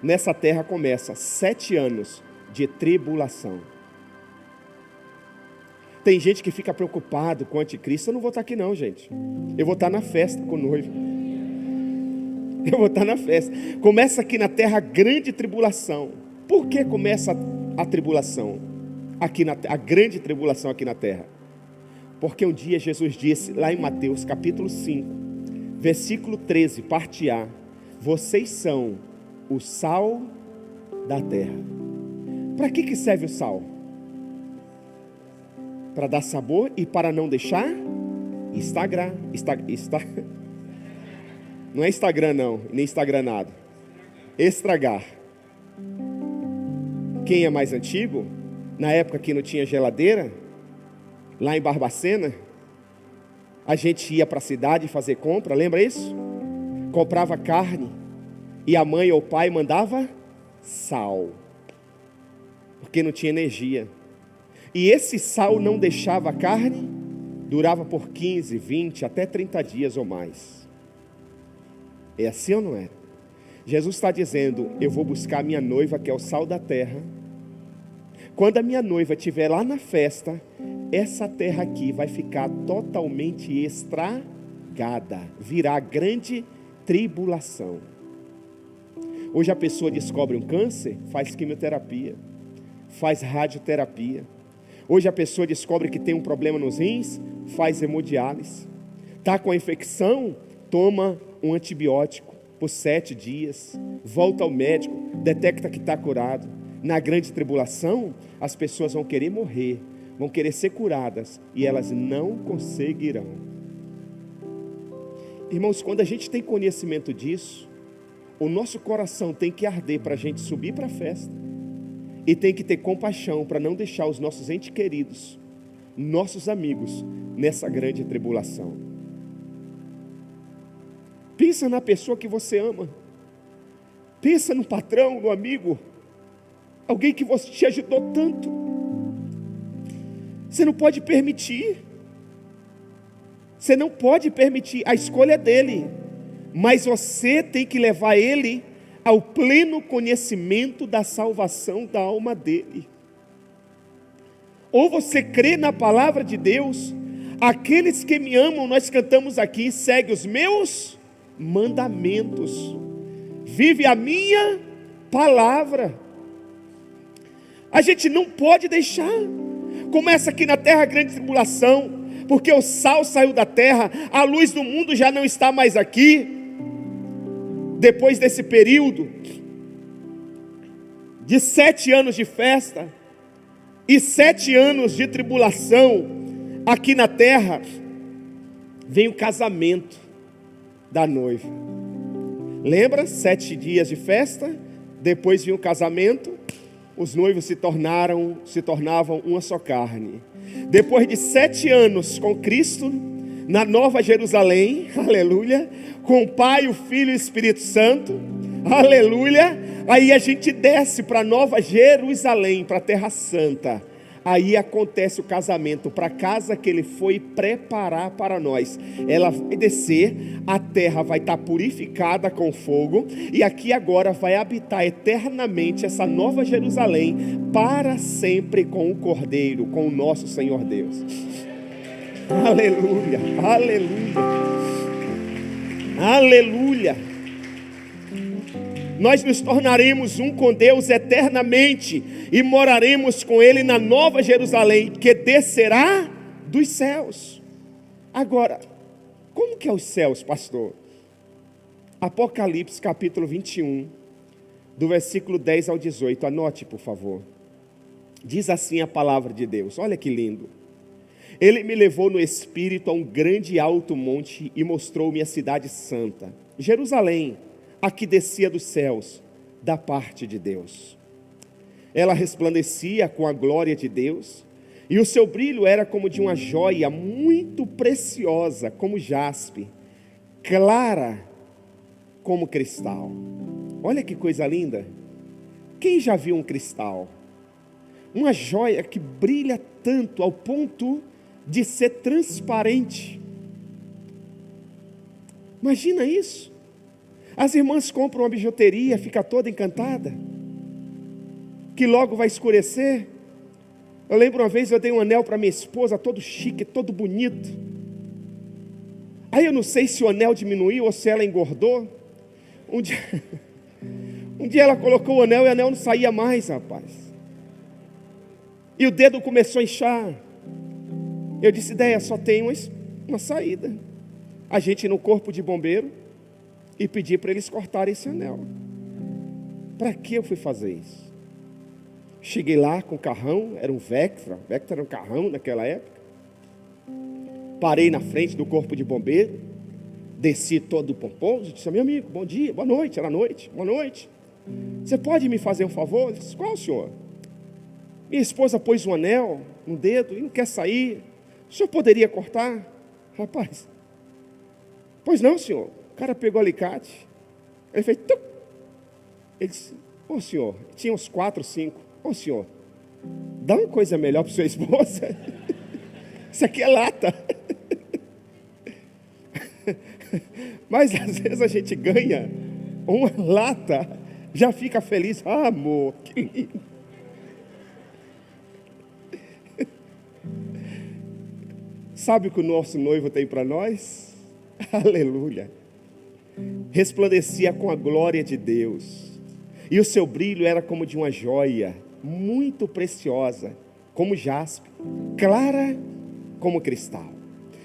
Nessa terra começa 7 anos de tribulação. Tem gente que fica preocupado com o anticristo. Eu não vou estar aqui não, gente. Eu vou estar na festa com o noivo. Eu vou estar na festa. Começa aqui na terra a grande tribulação. Por que começa a tribulação? A grande tribulação aqui na terra. Porque um dia Jesus disse, lá em Mateus capítulo 5, versículo 13, parte A: vocês são o sal da terra. Para que serve o sal? Para dar sabor e para não deixar Instagram. Não é Instagram não, nem Instagramado. Estragar. Quem é mais antigo, na época que não tinha geladeira, lá em Barbacena, a gente ia para a cidade fazer compra, lembra isso? Comprava carne e a mãe ou o pai mandava sal, porque não tinha energia. E esse sal não deixava a carne, durava por 15, 20, até 30 dias ou mais. É assim ou não é? Jesus está dizendo: eu vou buscar a minha noiva, que é o sal da terra. Quando a minha noiva estiver lá na festa, essa terra aqui vai ficar totalmente estragada, virá grande tribulação. Hoje a pessoa descobre um câncer, faz quimioterapia, faz radioterapia. Hoje a pessoa descobre que tem um problema nos rins, faz hemodiálise. Está com a infecção, toma um antibiótico por 7 dias, volta ao médico, detecta que está curado. Na grande tribulação, as pessoas vão querer morrer, vão querer ser curadas, e elas não conseguirão. Irmãos, quando a gente tem conhecimento disso, o nosso coração tem que arder para a gente subir para a festa, e tem que ter compaixão para não deixar os nossos entes queridos, nossos amigos, nessa grande tribulação. Pensa na pessoa que você ama. Pensa no patrão, no amigo, alguém que você te ajudou tanto. Você não pode permitir. Você não pode permitir, a escolha é dele. Mas você tem que levar ele ao pleno conhecimento da salvação da alma dele. Ou você crê na palavra de Deus, aqueles que me amam, nós cantamos aqui, segue os meus mandamentos, vive a minha palavra. A gente não pode deixar. Começa aqui na terra a grande tribulação, porque o sal saiu da terra, a luz do mundo já não está mais aqui. Depois desse período de 7 anos de festa e 7 anos de tribulação aqui na terra, vem o casamento da noiva. Lembra? 7 dias de festa, depois vinha o casamento, os noivos se tornavam uma só carne. Depois de 7 anos com Cristo, na Nova Jerusalém, aleluia, com o Pai, o Filho e o Espírito Santo, aleluia, aí a gente desce para Nova Jerusalém, para a Terra Santa. Aí acontece o casamento, para a casa que Ele foi preparar para nós. Ela vai descer, a terra vai estar purificada com fogo, e aqui agora vai habitar eternamente essa Nova Jerusalém, para sempre com o Cordeiro, com o nosso Senhor Deus. Aleluia, aleluia, aleluia. Nós nos tornaremos um com Deus eternamente e moraremos com Ele na Nova Jerusalém, que descerá dos céus. Agora, como que é os céus, pastor? Apocalipse capítulo 21, do versículo 10 ao 18, anote por favor. Diz assim a palavra de Deus, olha que lindo. Ele me levou no Espírito a um grande e alto monte e mostrou-me a cidade santa, Jerusalém, a que descia dos céus, da parte de Deus. Ela resplandecia com a glória de Deus, e o seu brilho era como de uma joia muito preciosa, como jaspe, clara como cristal. Olha que coisa linda. Quem já viu um cristal? Uma joia que brilha tanto ao ponto de ser transparente. Imagina isso. As irmãs compram uma bijuteria, fica toda encantada, que logo vai escurecer. Eu lembro uma vez, eu dei um anel para minha esposa, todo chique, todo bonito. Aí eu não sei se o anel diminuiu ou se ela engordou. Um dia ela colocou o anel e o anel não saía mais, rapaz. E o dedo começou a inchar. Eu disse, ideia, só tem uma saída. A gente ir no corpo de bombeiro e pedir para eles cortarem esse anel. Para que eu fui fazer isso? Cheguei lá com o carrão, era um Vectra era um carrão naquela época. Parei na frente do corpo de bombeiro, desci todo pomposo, disse, meu amigo, bom dia, boa noite, era noite, boa noite. Você pode me fazer um favor? Eu disse, qual, senhor? Minha esposa pôs um anel no dedo e não quer sair. O senhor poderia cortar? Rapaz, pois não, senhor. O cara pegou o alicate, ele fez tuc. Ele disse, ô senhor, tinha uns 4, 5. Ô senhor, dá uma coisa melhor para sua esposa. Isso aqui é lata. Mas às vezes a gente ganha uma lata, já fica feliz. Ah, amor, que lindo. Sabe o que o nosso noivo tem para nós? Aleluia. Resplandecia com a glória de Deus, e o seu brilho era como de uma joia, muito preciosa, como jaspe, clara como cristal.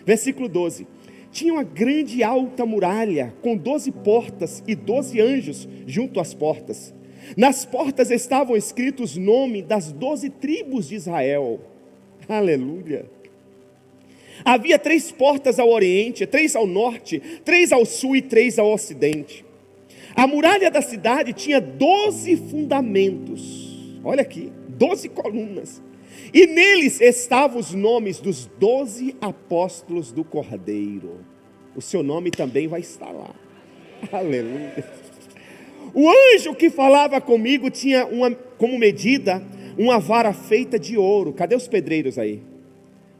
Versículo 12. Tinha uma grande e alta muralha, com 12 portas e 12 anjos junto às portas. Nas portas estavam escritos o nome das 12 tribos de Israel. Aleluia. Havia 3 portas ao oriente, 3 ao norte, 3 ao sul e 3 ao ocidente. A muralha da cidade tinha 12 fundamentos. Olha aqui, 12 colunas. E neles estavam os nomes dos 12 apóstolos do Cordeiro. O seu nome também vai estar lá. Aleluia. O anjo que falava comigo tinha como medida uma vara feita de ouro. Cadê os pedreiros aí?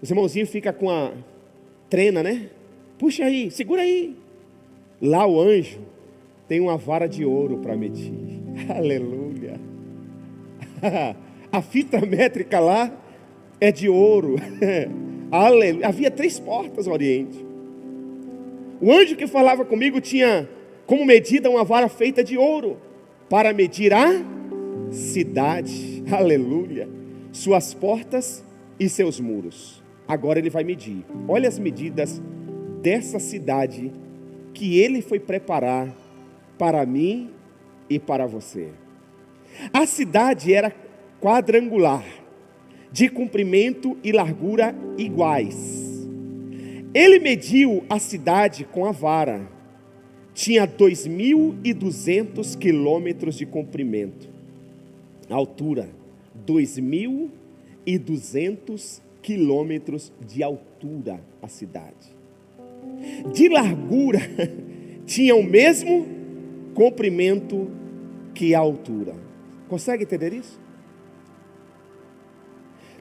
Os irmãozinhos ficam com a trena, né? Puxa aí, segura aí. Lá o anjo tem uma vara de ouro para medir. Aleluia. A fita métrica lá é de ouro. Aleluia. Havia 3 portas no Oriente. O anjo que falava comigo tinha como medida uma vara feita de ouro para medir a cidade. Aleluia. Suas portas e seus muros. Agora ele vai medir. Olha as medidas dessa cidade que ele foi preparar para mim e para você. A cidade era quadrangular, de comprimento e largura iguais. Ele mediu a cidade com a vara. Tinha 2.200 quilômetros de comprimento. A altura, 2.200 quilômetros de altura a cidade. De largura, tinha o mesmo comprimento que a altura. Consegue entender isso?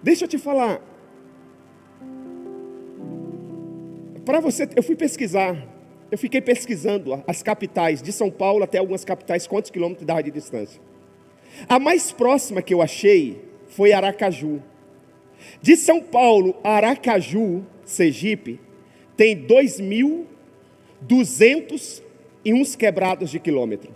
Deixa eu te falar. Para você, eu fiquei pesquisando as capitais de São Paulo até algumas capitais, quantos quilômetros dava de distância. A mais próxima que eu achei foi Aracaju. De São Paulo a Aracaju, Sergipe, tem 2.200 e uns quebrados de quilômetro.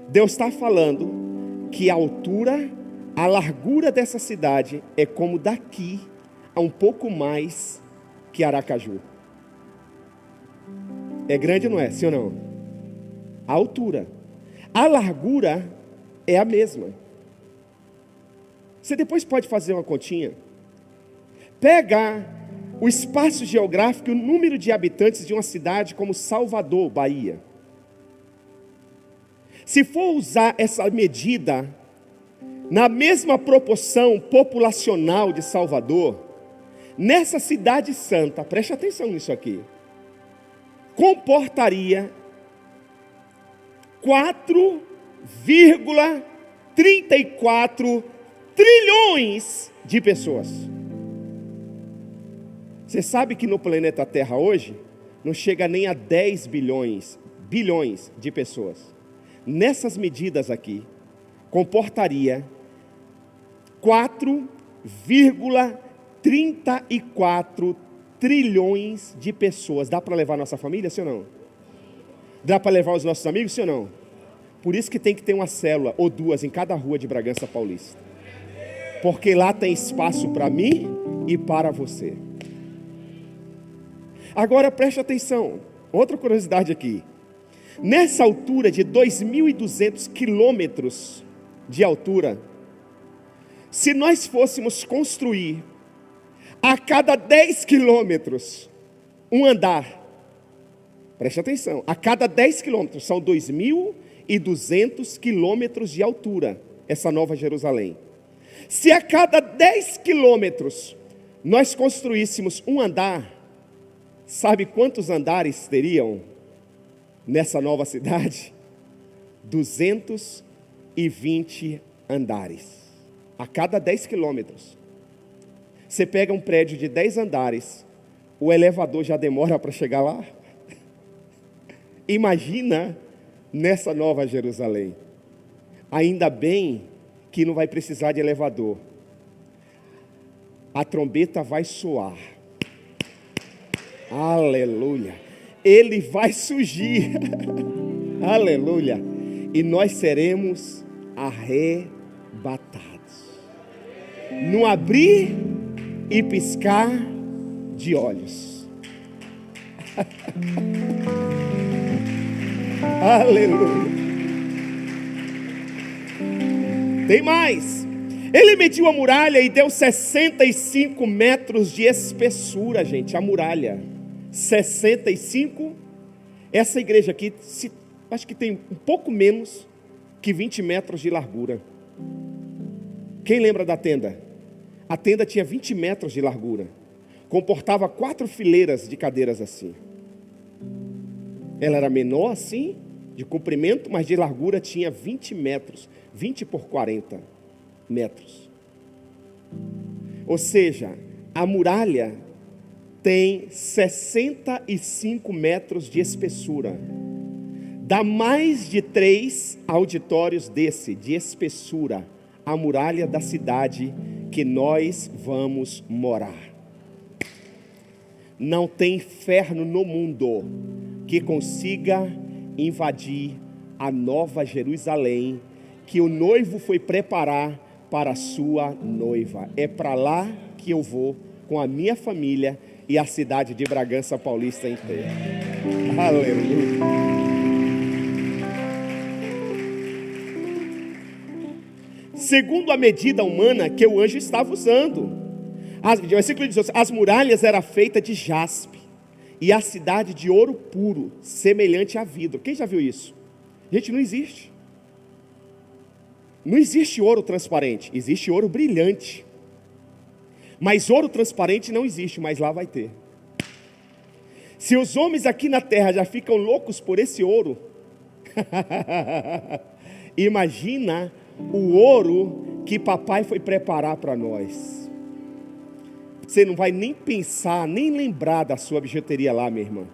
Deus está falando que a altura, a largura dessa cidade é como daqui a um pouco mais que Aracaju. É grande, não é? Sim ou não? A altura. A largura é a mesma. Você depois pode fazer uma continha. Pega o espaço geográfico e o número de habitantes de uma cidade como Salvador, Bahia. Se for usar essa medida na mesma proporção populacional de Salvador, nessa cidade santa, preste atenção nisso aqui, comportaria 4,34 trilhões de pessoas. Você sabe que no planeta Terra hoje não chega nem a 10 bilhões de pessoas. Nessas medidas aqui, comportaria 4,34 trilhões de pessoas. Dá para levar nossa família, sim ou não? Dá para levar os nossos amigos, sim ou não? Por isso que tem que ter uma célula ou 2 em cada rua de Bragança Paulista. Porque lá tem espaço para mim e para você. Agora preste atenção, outra curiosidade aqui. Nessa altura de 2.200 quilômetros de altura, se nós fôssemos construir a cada 10 quilômetros um andar, preste atenção, a cada 10 quilômetros, são 2.200 quilômetros de altura, essa Nova Jerusalém. Se a cada 10 quilômetros nós construíssemos um andar, sabe quantos andares teriam nessa nova cidade? 220 andares. A cada 10 quilômetros. Você pega um prédio de 10 andares, o elevador já demora para chegar lá. Imagina nessa Nova Jerusalém. Ainda bem que não vai precisar de elevador. A trombeta vai soar. Aleluia. Ele vai surgir. Aleluia. E nós seremos arrebatados. No abrir e piscar de olhos. Aleluia. Tem mais. Ele mediu a muralha e deu 65 metros de espessura, gente. A muralha. 65. Essa igreja aqui, acho que tem um pouco menos que 20 metros de largura. Quem lembra da tenda? A tenda tinha 20 metros de largura. Comportava 4 fileiras de cadeiras assim. Ela era menor assim, de comprimento, mas de largura tinha 20 metros. 20 por 40 metros. Ou seja, A muralha tem 65 metros de espessura. Dá mais de 3 auditórios de espessura, a muralha da cidade que nós vamos morar. Não tem inferno no mundo que consiga invadir a Nova Jerusalém, que o noivo foi preparar para a sua noiva. É para lá que eu vou com a minha família e a cidade de Bragança Paulista inteira. Aleluia. Segundo a medida humana que o anjo estava usando. O versículo 18: as muralhas eram feitas de jaspe, e a cidade de ouro puro, semelhante a vidro. Quem já viu isso? Gente, não existe. Não existe ouro transparente, existe ouro brilhante. Mas ouro transparente não existe, mas lá vai ter. Se os homens aqui na terra já ficam loucos por esse ouro, imagina o ouro que papai foi preparar para nós. Você não vai nem pensar, nem lembrar da sua bijuteria lá, minha irmã.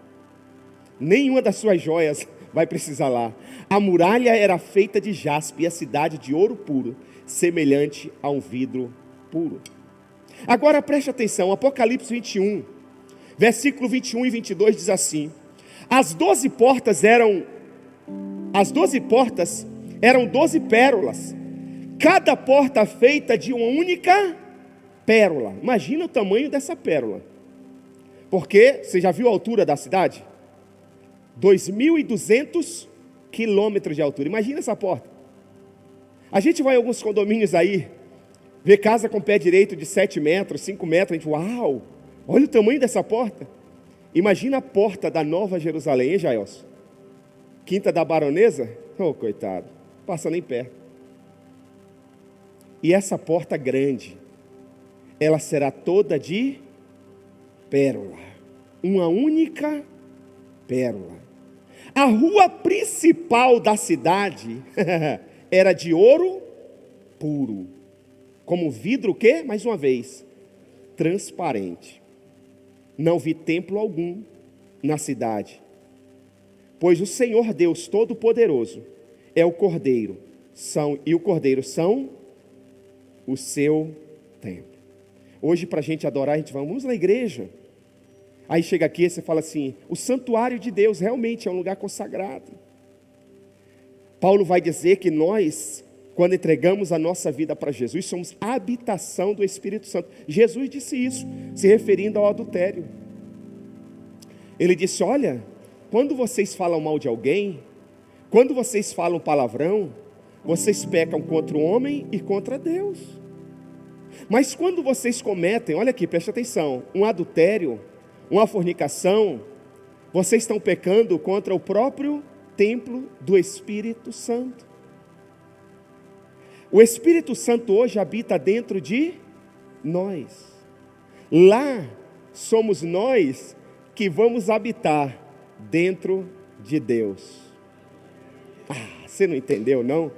Nenhuma das suas joias vai precisar lá. A muralha era feita de jaspe e a cidade de ouro puro, semelhante a um vidro puro. Agora preste atenção, Apocalipse 21, versículo 21 e 22 diz assim: as 12 portas eram 12 pérolas, cada porta feita de uma única pérola. Imagina o tamanho dessa pérola, porque você já viu a altura da cidade? 2.200 quilômetros de altura. Imagina essa porta. A gente vai em alguns condomínios aí, vê casa com pé direito de 7 metros, 5 metros, a gente, uau, olha o tamanho dessa porta. Imagina a porta da Nova Jerusalém, hein, Jaelson? Quinta da Baronesa? Oh, coitado, passa nem perto. E essa porta grande, ela será toda de pérola, uma única pérola. A rua principal da cidade era de ouro puro, como vidro o quê? Mais uma vez, transparente. Não vi templo algum na cidade, pois o Senhor Deus Todo-Poderoso é o Cordeiro, e o Cordeiro são o seu templo. Hoje, para a gente adorar, a gente vamos na igreja. Aí chega aqui e você fala assim: o santuário de Deus realmente é um lugar consagrado. Paulo vai dizer que nós, quando entregamos a nossa vida para Jesus, somos a habitação do Espírito Santo. Jesus disse isso, se referindo ao adultério. Ele disse: olha, quando vocês falam mal de alguém, quando vocês falam palavrão, vocês pecam contra o homem e contra Deus. Mas quando vocês cometem, olha aqui, preste atenção, um adultério, uma fornicação, vocês estão pecando contra o próprio templo do Espírito Santo. O Espírito Santo hoje habita dentro de nós. Lá somos nós que vamos habitar dentro de Deus. Você não entendeu, não?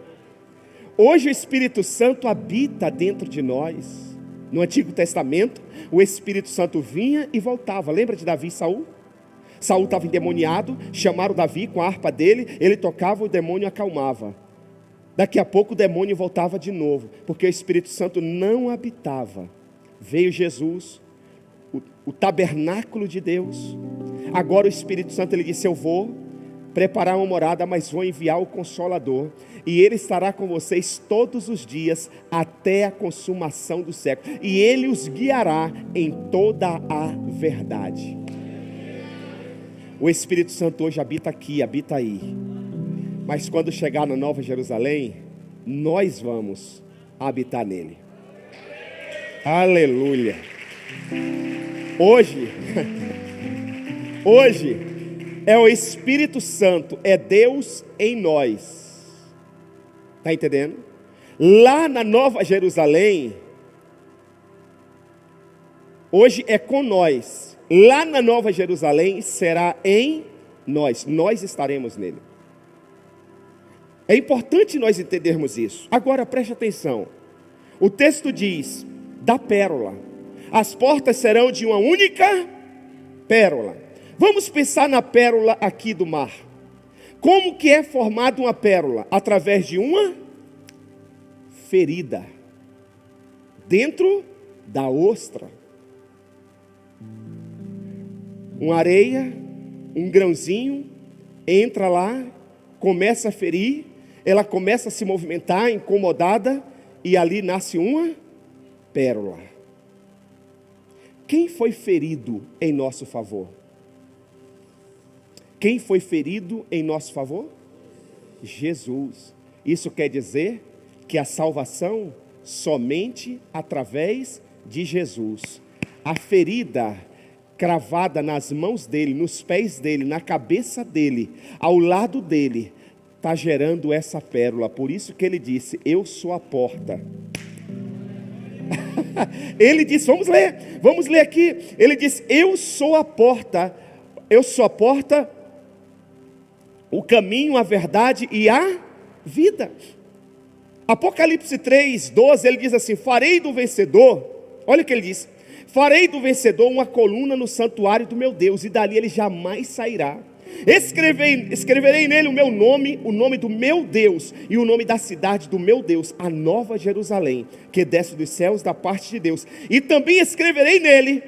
Hoje o Espírito Santo habita dentro de nós. No Antigo Testamento, o Espírito Santo vinha e voltava. Lembra de Davi e Saul? Saul estava endemoniado, chamaram Davi com a harpa dele, ele tocava, o demônio acalmava. Daqui a pouco o demônio voltava de novo, porque o Espírito Santo não habitava. Veio Jesus, o tabernáculo de Deus. Agora o Espírito Santo, ele disse: eu vou preparar uma morada, mas vou enviar o Consolador, e ele estará com vocês todos os dias, até a consumação do século, e ele os guiará em toda a verdade. O Espírito Santo hoje habita aqui, habita aí, mas quando chegar na Nova Jerusalém, nós vamos habitar nele. Aleluia. Hoje é o Espírito Santo, é Deus em nós. Está entendendo? Lá na Nova Jerusalém, hoje é com nós. Lá na Nova Jerusalém será em nós. Nós estaremos nele. É importante nós entendermos isso. Agora preste atenção. O texto diz da pérola. As portas serão de uma única pérola. Vamos pensar na pérola aqui do mar. Como que é formada uma pérola? Através de uma ferida dentro da ostra. Uma areia, um grãozinho, entra lá, começa a ferir, ela começa a se movimentar, incomodada, e ali nasce uma pérola. Quem foi ferido em nosso favor? Quem foi ferido em nosso favor? Jesus. Isso quer dizer que a salvação somente através de Jesus. A ferida cravada nas mãos dele, nos pés dele, na cabeça dele, ao lado dele, está gerando essa pérola. Por isso que ele disse: eu sou a porta. Ele disse, vamos ler aqui. Ele disse: eu sou a porta, o caminho, a verdade e a vida. Apocalipse 3:12, ele diz assim: farei do vencedor, olha o que ele diz: farei do vencedor uma coluna no santuário do meu Deus, e dali ele jamais sairá. Escreverei nele o meu nome, o nome do meu Deus, e o nome da cidade do meu Deus, a nova Jerusalém, que desce dos céus da parte de Deus. E também escreverei nele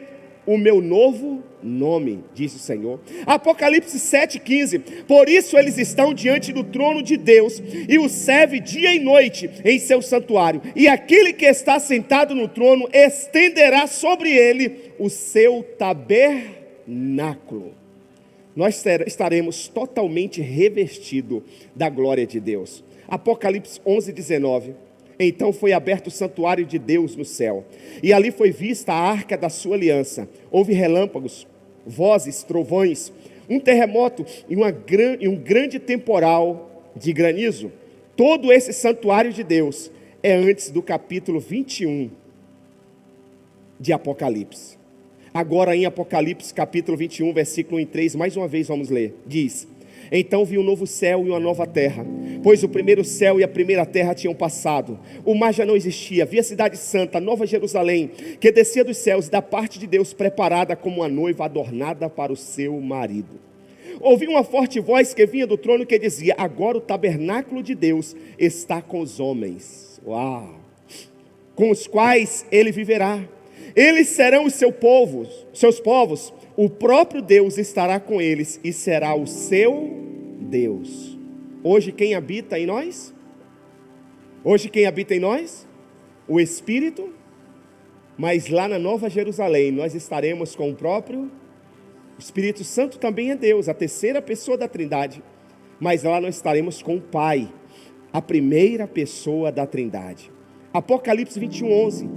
o meu novo nome, diz o Senhor. Apocalipse 7:15, por isso eles estão diante do trono de Deus, e o serve dia e noite em seu santuário, e aquele que está sentado no trono estenderá sobre ele o seu tabernáculo. Nós estaremos totalmente revestidos da glória de Deus. Apocalipse 11:19, então foi aberto o santuário de Deus no céu, e ali foi vista a arca da sua aliança. Houve relâmpagos, vozes, trovões, um terremoto e um grande temporal de granizo. Todo esse santuário de Deus é antes do capítulo 21 de Apocalipse. Agora em Apocalipse capítulo 21, versículo 1 e 3, mais uma vez vamos ler. Diz: então vi um novo céu e uma nova terra, pois o primeiro céu e a primeira terra tinham passado, o mar já não existia. Vi a cidade santa, a nova Jerusalém, que descia dos céus, da parte de Deus, preparada como uma noiva adornada para o seu marido. Ouvi uma forte voz que vinha do trono que dizia: agora o tabernáculo de Deus está com os homens, com os quais ele viverá. Eles serão os seus povos, o próprio Deus estará com eles e será o seu Deus. Hoje quem habita em nós? O Espírito. Mas lá na Nova Jerusalém nós estaremos com o próprio Espírito Santo. Também é Deus, a terceira pessoa da Trindade. Mas lá nós estaremos com o Pai, a primeira pessoa da Trindade. Apocalipse 21:11.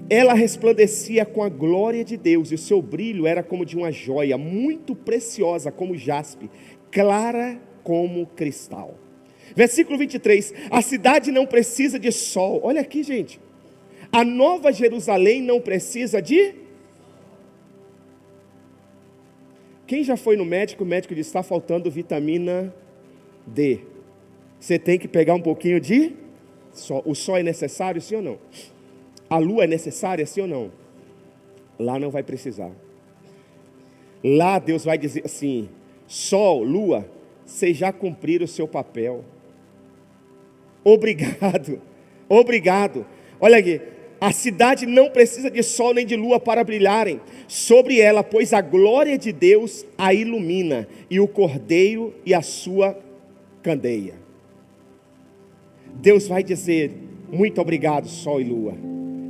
Ela resplandecia com a glória de Deus, e o seu brilho era como de uma joia, muito preciosa como jaspe, clara como cristal. Versículo 23, a cidade não precisa de sol. Olha aqui, gente, a Nova Jerusalém não precisa de... Quem já foi no médico, o médico disse: está faltando vitamina D, você tem que pegar um pouquinho de sol. O sol é necessário, sim ou não? A lua é necessária, sim ou não? Lá não vai precisar. Lá Deus vai dizer assim: sol, lua, vocês já cumpriram o seu papel. Obrigado. Olha aqui, a cidade não precisa de sol nem de lua para brilharem sobre ela, pois a glória de Deus a ilumina, e o cordeiro e a sua candeia. Deus vai dizer: muito obrigado, sol e lua.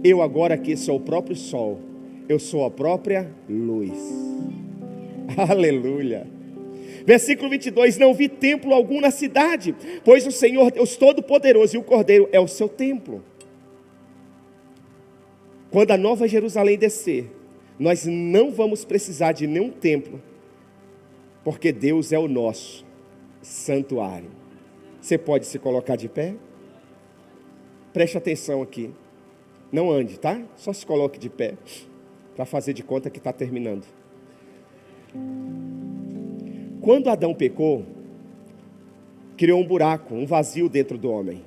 Eu agora aqui sou o próprio sol, eu sou a própria luz. Aleluia. Versículo 22, não vi templo algum na cidade, pois o Senhor Deus Todo-Poderoso e o Cordeiro é o seu templo. Quando a Nova Jerusalém descer, nós não vamos precisar de nenhum templo, porque Deus é o nosso santuário. Você pode se colocar de pé? Preste atenção aqui. Não ande, tá? Só se coloque de pé, para fazer de conta que está terminando. Quando Adão pecou, criou um buraco, um vazio dentro do homem.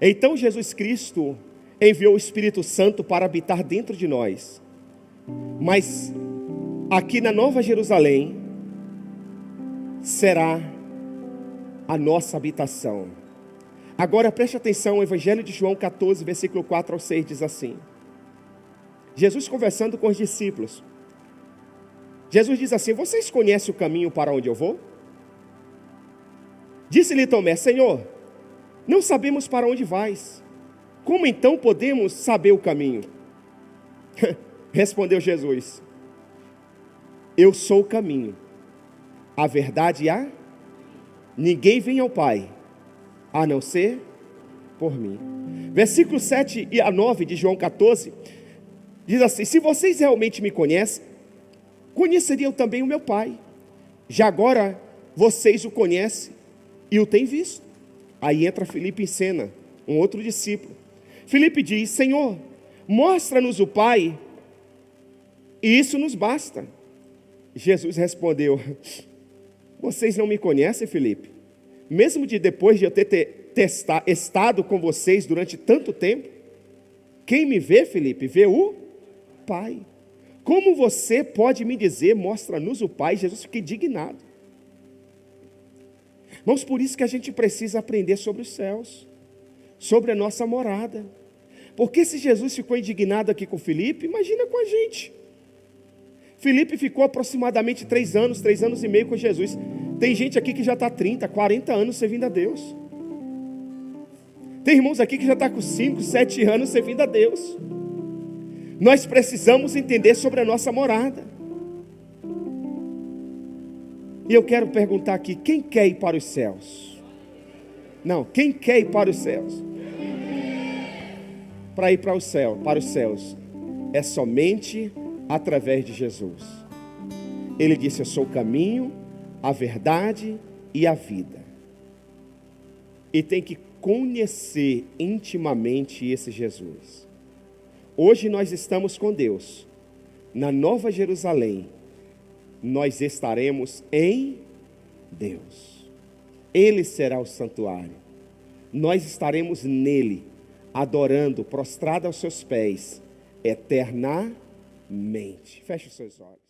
Então Jesus Cristo, enviou o Espírito Santo para habitar dentro de nós. Mas aqui na Nova Jerusalém será a nossa habitação. Agora preste atenção, o Evangelho de João 14, versículo 4 ao 6 diz assim. Jesus conversando com os discípulos. Jesus diz assim: vocês conhecem o caminho para onde eu vou? Disse-lhe Tomé: Senhor, não sabemos para onde vais. Como então podemos saber o caminho? Respondeu Jesus: eu sou o caminho, a verdade e a... Ninguém vem ao Pai, a não ser por mim. Versículo 7 e a 9 de João 14, diz assim: se vocês realmente me conhecem, conheceriam também o meu Pai. Já agora vocês o conhecem e o têm visto. Aí entra Filipe em cena, um outro discípulo. Filipe diz: Senhor, mostra-nos o Pai, e isso nos basta. Jesus respondeu: vocês não me conhecem, Filipe? Mesmo depois de eu ter estado com vocês durante tanto tempo? Quem me vê, Filipe, vê o Pai. Como você pode me dizer, mostra-nos o Pai? Jesus fica indignado. Irmãos, por isso que a gente precisa aprender sobre os céus, sobre a nossa morada. Porque se Jesus ficou indignado aqui com Filipe, imagina com a gente. Filipe ficou aproximadamente 3 anos e meio com Jesus. Tem gente aqui que já está 30, 40 anos servindo a Deus. Tem irmãos aqui que já está com 5, 7 anos servindo a Deus. Nós precisamos entender sobre a nossa morada. E eu quero perguntar aqui: quem quer ir para os céus? Não, quem quer ir para os céus? Para ir para os céus, é somente através de Jesus. Ele disse: eu sou o caminho, a verdade e a vida. E tem que conhecer intimamente esse Jesus. Hoje nós estamos com Deus. Na Nova Jerusalém, nós estaremos em Deus. Ele será o santuário. Nós estaremos nele, adorando, prostrado aos seus pés, eternamente. Feche os seus olhos.